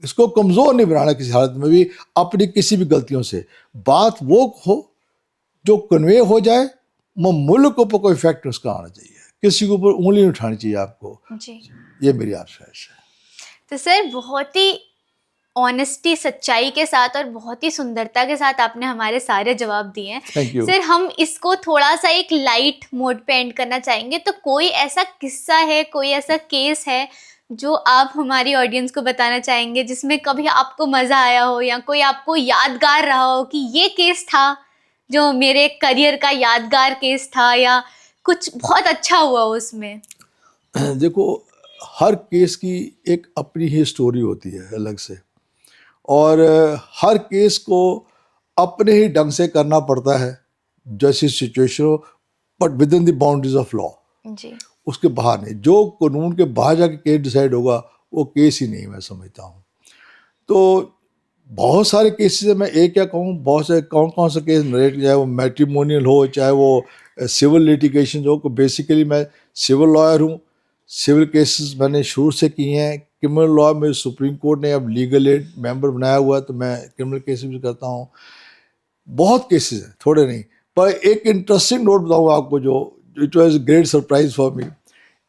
Speaker 1: इसको कमज़ोर नहीं बनाना किसी हालत में भी, अपनी किसी भी गलतियों से। बात वो हो जो कन्वे हो जाए, मुल्क के ऊपर कोई इफेक्ट उसका आना चाहिए, किसी के ऊपर उंगली नहीं उठानी चाहिए आपको जी। ये मेरी आपसे ख्वाहिश है।
Speaker 3: तो सर बहुत ही ऑनेस्टी, सच्चाई के साथ और बहुत ही सुंदरता के साथ आपने हमारे सारे जवाब दिए हैं। सर हम इसको थोड़ा सा एक लाइट मोड पे एंड करना चाहेंगे, तो कोई ऐसा किस्सा है, कोई ऐसा केस है जो आप हमारी ऑडियंस को बताना चाहेंगे जिसमें कभी आपको मज़ा आया हो या कोई आपको यादगार रहा हो कि ये केस था जो मेरे करियर का यादगार केस था, या कुछ बहुत अच्छा हुआ उसमें?
Speaker 1: देखो, हर केस की एक अपनी ही स्टोरी होती है अलग से, और हर केस को अपने ही ढंग से करना पड़ता है, जैसी सिचुएशन हो, but within the boundaries of law जी। उसके बाहर नहीं। जो कानून के बाहर जाके केस डिसाइड होगा वो केस ही नहीं, मैं समझता हूँ। तो बहुत सारे केसेस है, मैं एक क्या कहूँ, बहुत से कौन से केस नरेट, चाहे वो मैट्रिमोनियल हो, चाहे वो सिविल लिटिगेशन हो। बेसिकली मैं सिविल लॉयर हूँ, सिविल केसेस मैंने शुरू से किए हैं। क्रिमिनल लॉ में सुप्रीम कोर्ट ने अब लीगल एड मेंबर बनाया हुआ है, तो मैं क्रिमिनल केसेस भी करता हूँ। बहुत केसेस हैं, थोड़े नहीं। पर एक इंटरेस्टिंग नोट बताऊँ आपको, जो it was great surprise for me.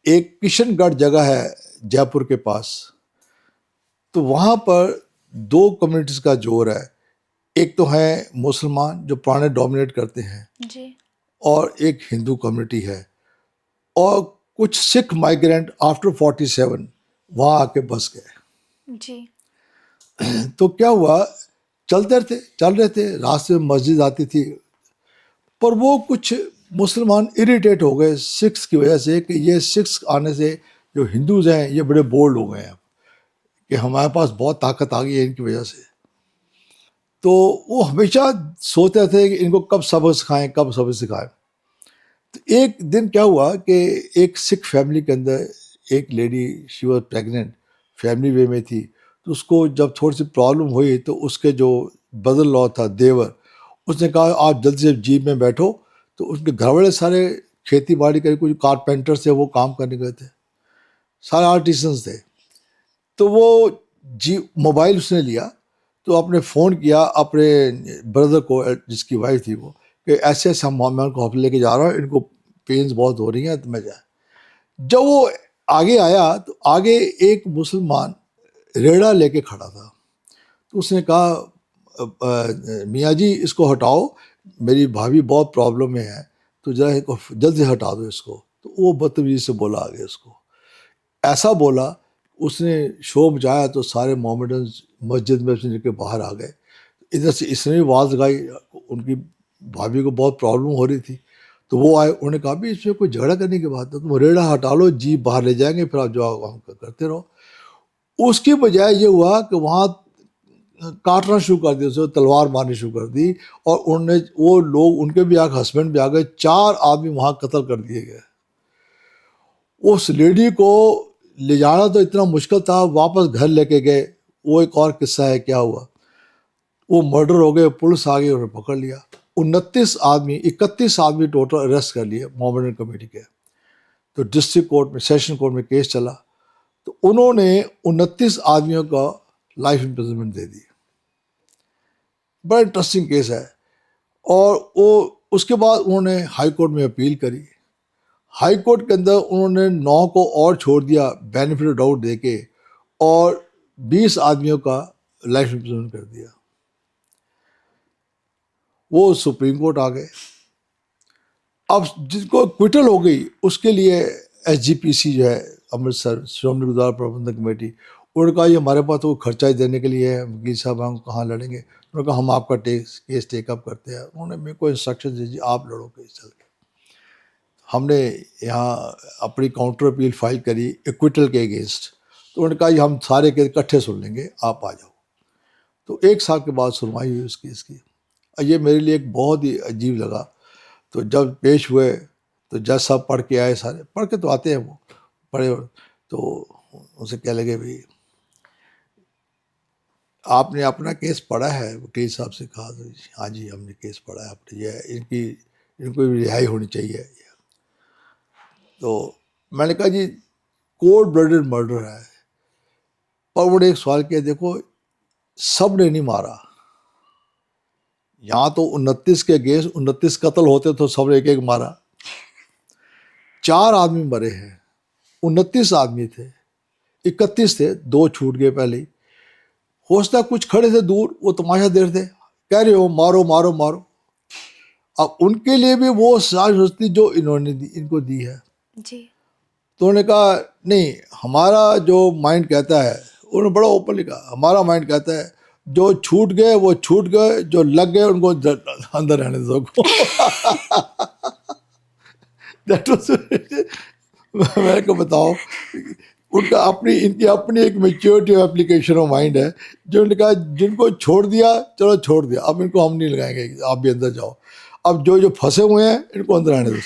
Speaker 1: एक किशनगढ़ जगह है जयपुर के पास, तो वहाँ पर 2 कम्युनिटीज़ का जोर है। एक तो है मुसलमान जो पुराने डोमिनेट करते हैं जी, और एक हिंदू कम्युनिटी है, और कुछ सिख माइग्रेंट आफ्टर 47 वहाँ आके बस गए जी। तो क्या हुआ, चल रहे थे, रास्ते में मस्जिद आती थी, पर वो कुछ मुसलमान इरिटेट हो गए सिख्स की वजह से कि ये सिख्स आने से जो हिंदूज हैं ये बड़े बोल्ड हो गए हैं कि हमारे पास बहुत ताकत आ गई है इनकी वजह से। तो वो हमेशा सोचते थे कि इनको कब सबक सिखाएं। तो एक दिन क्या हुआ कि एक सिख फैमिली के अंदर एक lady, she was pregnant, family way में थी, तो उसको जब थोड़ी सी प्रॉब्लम हुई तो उसके जो बदल लॉ था, देवर, उसने कहा आप जल्दी से जीप में बैठो। तो उसके घर वाले सारे खेती बाड़ी करके, कुछ कारपेंटर से वो काम करने गए थे, सारे आर्टिसंस थे। तो वो जी मोबाइल उसने लिया, तो आपने फ़ोन किया अपने ब्रदर को, जिसकी वाइफ थी वो, कि ऐसे ऐसे मैं उनको हॉस्पिटल लेके जा रहा हूँ, इनको पेन्स बहुत हो रही हैं, तो मैं जाए। जब वो आगे आया तो आगे एक मुसलमान रेड़ा लेके खड़ा था। तो उसने कहा मियाँ जी इसको हटाओ, मेरी भाभी बहुत प्रॉब्लम में है, तो जरा इसको जल्द से हटा दो इसको। तो वो बदतमीजी से बोला आगे उसको, ऐसा बोला, उसने शोर मचाया तो सारे मोहम्मदन्स मस्जिद में से निकल के बाहर आ गए। इधर से इसने भी आवाज़ लगाई, उनकी भाभी को बहुत प्रॉब्लम हो रही थी। तो वो आए, उन्होंने कहा भी इसमें कोई झगड़ा करने की बात है, तुम रेड़ा हटा लो, जी बाहर ले जाएंगे, फिर आप जो हम करते रहो। उसकी बजाय ये हुआ कि वहाँ काटना शुरू कर दिया, उसे तलवार मारनी शुरू कर दी, और उन्होंने वो लोग, उनके भी आगे हस्बैंड भी आ गए, 4 आदमी वहाँ कत्ल कर दिए गए। उस लेडी को ले जाना तो इतना मुश्किल था, वापस घर लेके गए। वो एक और किस्सा है क्या हुआ, वो मर्डर हो गए, पुलिस आ गई, उन्हें पकड़ लिया। 31 आदमी टोटल अरेस्ट कर लिए मोहम्मदन कमेटी के। तो डिस्ट्रिक्ट कोर्ट में, सेशन कोर्ट में केस चला, तो उन्होंने 29 आदमियों का लाइफ इम्प्रिजनमेंट दे दी। बड़ा इंटरेस्टिंग केस है। और वो उसके बाद उन्होंने हाई कोर्ट में अपील करी। हाई कोर्ट के अंदर उन्होंने 9 को और छोड़ दिया बेनिफिट ऑफ डाउट दे के, और 20 आदमियों का लाइफ इम्प्रिजनमेंट कर दिया। वो सुप्रीम कोर्ट आ गए। अब जिनको क्विटल हो गई उसके लिए SGPC जो है, अमृतसर श्रोमणी गुरुद्वारा प्रबंधक कमेटी, उन्होंने कहा ये हमारे पास तो खर्चा ही देने के लिए है, वकील साहब हम कहाँ लड़ेंगे। उन्होंने कहा हम आपका केस टेकअप करते हैं। उन्होंने मेरे को इंस्ट्रक्शन दीजिए, आप लड़ो केस चल के। हमने यहाँ अपनी काउंटर अपील फाइल करी एक्विटल के अगेंस्ट। तो उन्होंने कहा ये हम सारे केस इकट्ठे सुन लेंगे, आप आ जाओ। तो 1 साल के बाद सुनवाई हुई उस केस की। ये मेरे लिए एक बहुत ही अजीब लगा। तो जब पेश हुए तो जज साहब पढ़ के आए, सारे पढ़ के तो आते हैं वो, पढ़े, तो उनसे क्या लगे भाई आपने अपना केस पढ़ा है? वकील साहब से कहा तो हाँ जी हमने केस पढ़ा है, आपने ये इनको भी रिहाई होनी चाहिए। तो मैंने कहा जी कोल्ड ब्लडेड मर्डर है। और उन्होंने एक सवाल किया, देखो सब ने नहीं मारा, यहाँ तो 29 के अगेंस्ट 29 कत्ल होते तो सब एक एक मारा। 4 आदमी मरे हैं, 29 आदमी थे, 31 थे, 2 छूट गए पहले ही। होता कुछ खड़े थे दूर, वो तमाशा देख रहे थे, कह रहे हो मारो मारो मारो। अब उनके लिए भी वो सजा जो इन्होंने इनको दी है
Speaker 3: जी।
Speaker 1: तो उन्होंने कहा नहीं, हमारा जो माइंड कहता है, उन्होंने बड़ा ओपनली कहा, हमारा माइंड कहता है जो छूट गए वो छूट गए, जो लग गए उनको अंदर रहने दो। दैट वाज मैं को बताओ, उनका इनकी अपनी एक मेच्योरिटी एप्लीकेशन ऑफ माइंड है, जो उन्होंने कहा जिनको छोड़ दिया चलो छोड़ दिया, अब इनको हम नहीं लगाएंगे, आप भी अंदर जाओ। अब जो फंसे हुए हैं इनको अंदर आने दो,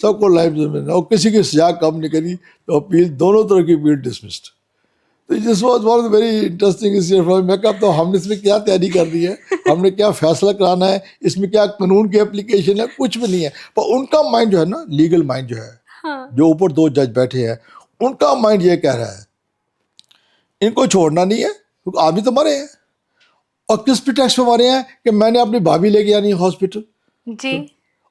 Speaker 1: सबको लाइफ में, और किसी की सजा कम नहीं करी। तो अपील, दोनों तरह की अपील डिसमिस्ड। तो this was one of the very interesting issue. मैं कहता तो हमने इसमें क्या तैयारी कर दी है, हमने क्या फैसला कराना है, इसमें क्या कानून की एप्लीकेशन है, कुछ भी नहीं है। पर उनका माइंड जो है ना, लीगल माइंड जो है,
Speaker 3: हाँ।
Speaker 1: जो ऊपर 2 जज बैठे हैं, उनका माइंड ये कह रहा है इनको छोड़ना नहीं है, क्योंकि आदमी तो मरे हैं। और किस प्रिटेक्स्ट पे मरे हैं कि मैंने अपनी भाभी लेके आनी है हॉस्पिटल
Speaker 3: जी।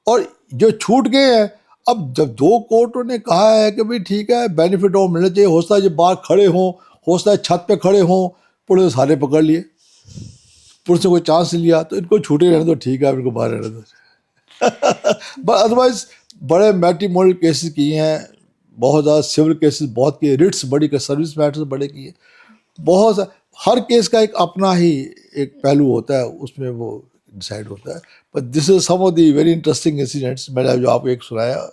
Speaker 1: और जो छूट गए हैं, अब जब 2 कोर्टों ने कहा है कि भाई ठीक है बेनिफिट ऑफ मिलना चाहिए, होता है जब बाहर खड़े हों, होता है छत पे खड़े हों, पुलिस सारे पकड़ लिए, पुलिस ने कोई चांस नहीं लिया, तो इनको छूटे रहने दो, ठीक है इनको बाहर रहने दो। बट अदरवाइज बड़े मैट्रिमोनियल केसेस किए हैं, बहुत ज़्यादा सिविल केसेस बहुत किए, रिट्स बड़ी के, सर्विस मैटर्स बड़े किए, बहुत। हर केस का एक अपना ही एक पहलू होता है, उसमें वो डिसाइड होता है। But this is some of the very interesting incidents मैंने जो आपको एक सुनाया।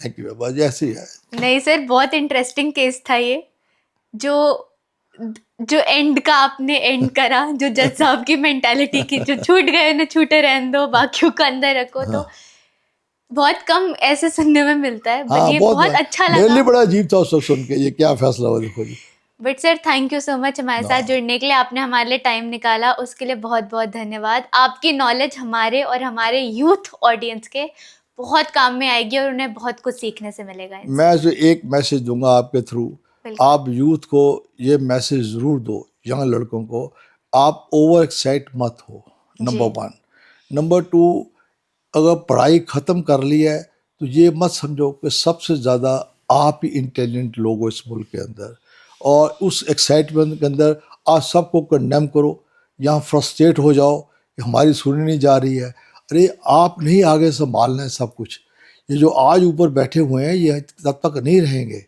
Speaker 1: Thank you. बस ऐसे ही है।
Speaker 3: नहीं सर, बहुत इंटरेस्टिंग केस था ये, जो एंड का आपने एंड करा, जो जज साहब की मेंटालिटी की, जो छूट गए ना छूटे रहने दो, बाकियों का अंदर रखो। तो बहुत कम ऐसे सुनने में मिलता है, बट ये बहुत अच्छा लगा।
Speaker 1: मेरे लिए बड़ा अजीब था उस वक्त सुन के, ये क्या फैसला हुआ देखो जी।
Speaker 3: But sir thank you so much हमारे साथ जुड़ने के लिए, आपने हमारे लिए टाइम निकाला, उसके लिए बहुत बहुत धन्यवाद। आपकी नॉलेज हमारे और हमारे यूथ ऑडियंस के बहुत काम में आएगी और उन्हें बहुत कुछ सीखने से मिलेगा इनसे।
Speaker 1: मैं जो एक मैसेज दूंगा आपके थ्रू,
Speaker 3: बिल्कुल।
Speaker 1: आप यूथ को ये मैसेज ज़रूर दो, यंग लड़कों को, आप ओवर एक्साइट मत हो, नंबर
Speaker 3: जी।
Speaker 1: 1। नंबर 2, अगर पढ़ाई ख़त्म कर ली है तो ये मत समझो कि सबसे ज़्यादा आप ही इंटेलिजेंट लोग हो इस मुल्क के अंदर, और उस एक्साइटमेंट के अंदर आप सबको कंडेम करो या फ्रस्ट्रेट हो जाओ कि हमारी सुनी नहीं जा रही है। अरे आप नहीं आगे संभालना है सब कुछ। ये जो आज ऊपर बैठे हुए हैं ये तब तक नहीं रहेंगे,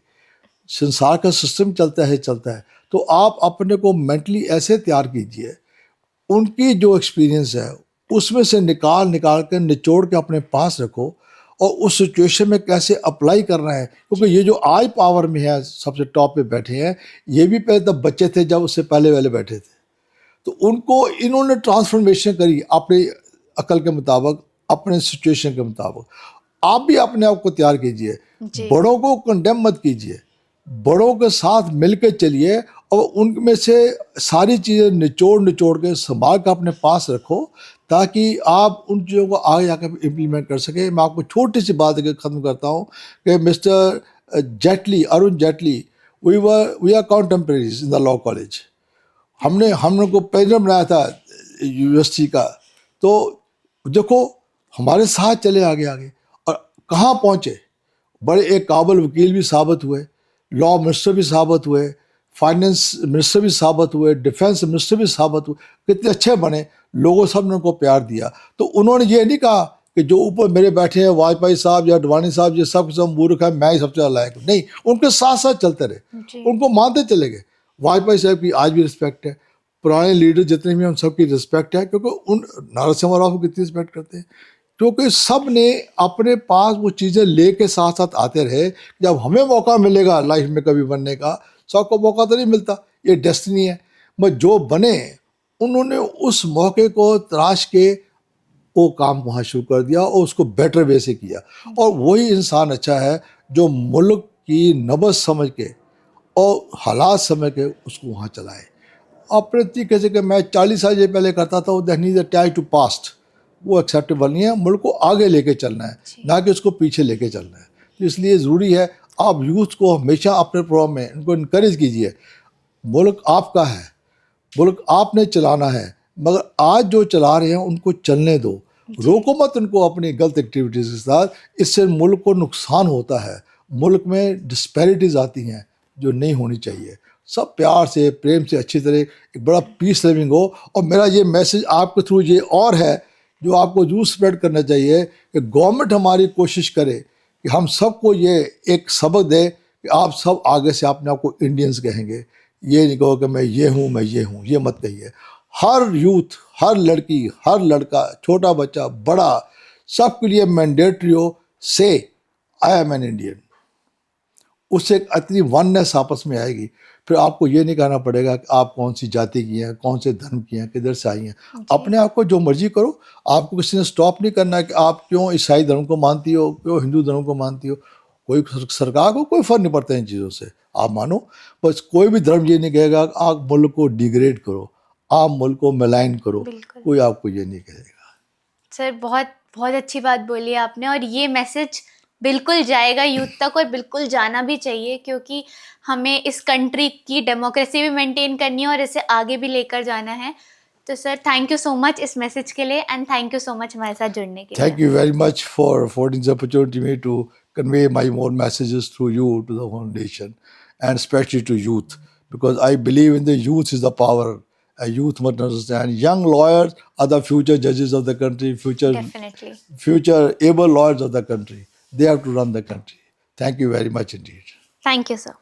Speaker 1: संसार का सिस्टम चलता है। तो आप अपने को मेंटली ऐसे तैयार कीजिए, उनकी जो एक्सपीरियंस है उसमें से निकाल कर निचोड़ के अपने पास रखो, और उस सिचुएशन में कैसे अप्लाई करना है। क्योंकि ये जो आज पावर में है, सबसे टॉप पे बैठे हैं, ये भी पहले तब बच्चे थे जब उससे पहले वाले बैठे थे। तो उनको इन्होंने ट्रांसफॉर्मेशन करी अपनी अकल के मुताबिक, अपने सिचुएशन के मुताबिक। आप भी अपने आप को तैयार कीजिए,
Speaker 3: जी।
Speaker 1: बड़ों को कंडेम मत कीजिए, बड़ों के साथ मिलकर चलिए और उनमें से सारी चीज़ें निचोड़ के संभाल कर अपने पास रखो, ताकि आप उन चीज़ों को आगे जाकर इम्प्लीमेंट कर सके। मैं आपको छोटी सी बात ख़त्म करता हूँ कि mister Jaitley, Arun Jaitley, we are contemporaries in the law college. हम लोग को प्रेसिडेंट बनाया था यूनिवर्सिटी का। तो देखो हमारे साथ चले आगे और कहाँ पहुँचे, बड़े एक काबिल वकील भी साबित हुए, लॉ मिनिस्टर भी साबित हुए, फाइनेंस मिनिस्टर भी साबित हुए, डिफेंस मिनिस्टर भी साबित हुए, कितने अच्छे बने, लोगों सब ने उनको प्यार दिया। तो उन्होंने ये नहीं कहा कि जो ऊपर मेरे बैठे हैं वाजपेयी साहब या अडवाणी साहब, ये सब मूर्ख है, मैं ही सबसे ज़्यादा लायक हूं। नहीं, उनके साथ साथ चलते रहे, उनको मानते चले गए। वाजपेयी साहब की आज भी रिस्पेक्ट है, पुराने लीडर जितने भी हैं उन सबकी रिस्पेक्ट है, क्योंकि उन नरसिम्हा राव को कितनी रिस्पेक्ट करते हैं, क्योंकि सब ने अपने पास वो चीज़ें लेके साथ साथ आते रहे। जब हमें मौका मिलेगा लाइफ में कभी बनने का, सबको मौका तो नहीं मिलता, ये डेस्टिनी है। मगर जो बने उन्होंने उस मौके को तराश के वो काम वहाँ शुरू कर दिया और उसको बेटर वे से किया। और वही इंसान अच्छा है जो मुल्क की नब्ज़ समझ के और हालात समझ के उसको वहाँ चलाए। अपने तरीके से कि मैं 40 साल ये पहले करता था, वो that need the tie to past, वो एक्सेप्टेबल नहीं है। मुल्क को आगे लेके चलना है, ना कि उसको पीछे लेके चलना है। तो इसलिए ज़रूरी है आप यूथ को हमेशा अपने प्रोग्राम में उनको इनकरेज कीजिए। मुल्क आपका है, मुल्क आपने चलाना है, मगर आज जो चला रहे हैं उनको चलने दो, रोको मत उनको अपनी गलत एक्टिविटीज़ के साथ। इससे मुल्क को नुकसान होता है, मुल्क में डिस्पैरिटीज़ आती हैं जो नहीं होनी चाहिए। सब प्यार से, प्रेम से, अच्छी तरह एक बड़ा पीस लिविंग हो। और मेरा ये मैसेज आपके थ्रू ये और है जो आपको जरूर स्प्रेड करना चाहिए कि गवर्नमेंट हमारी कोशिश करे कि हम सबको ये एक सबक दे कि आप सब आगे से अपने आप को इंडियंस कहेंगे। ये नहीं कहो कि मैं ये हूँ, ये मत कहिए। हर यूथ, हर लड़की, हर लड़का, छोटा बच्चा, बड़ा, सबके लिए मैंडेटरी हो से आई एम एन इंडियन। उससे एक इतनी वननेस आपस में आएगी, फिर आपको ये नहीं कहना पड़ेगा कि आप कौन सी जाति की हैं, कौन से धर्म की हैं, किधर से आई हैं। अपने आप को जो मर्जी करो, आपको किसी ने स्टॉप नहीं करना है कि आप क्यों ईसाई धर्म को मानती हो, क्यों हिंदू धर्म को मानती हो। कोई सरकार को कोई फर्क नहीं पड़ता इन चीज़ों से, आप मानो। बस कोई भी धर्म ये नहीं कहेगा कि आप मुल्क को डिग्रेड करो, आप मुल्क को मिलाइन करो, कोई आपको ये नहीं कहेगा।
Speaker 3: सर बहुत बहुत अच्छी बात बोली आपने, और ये मैसेज बिल्कुल जाएगा यूथ तक और बिल्कुल जाना भी चाहिए, क्योंकि हमें इस कंट्री की डेमोक्रेसी भी मेंटेन करनी है और इसे आगे भी लेकर जाना है। तो sir thank you so much इस मैसेज के लिए, and thank you so much हमारे साथ जुड़ने के लिए।
Speaker 1: Thank you very much for affording the opportunity me to convey my own messages through you to the foundation, and especially to youth, because I believe in the youth is the power. A youth must understand. Young lawyers are the future judges of the country,
Speaker 3: Definitely.
Speaker 1: future able lawyers of the country. They have to run the country. Thank you very much indeed.
Speaker 3: Thank you, sir.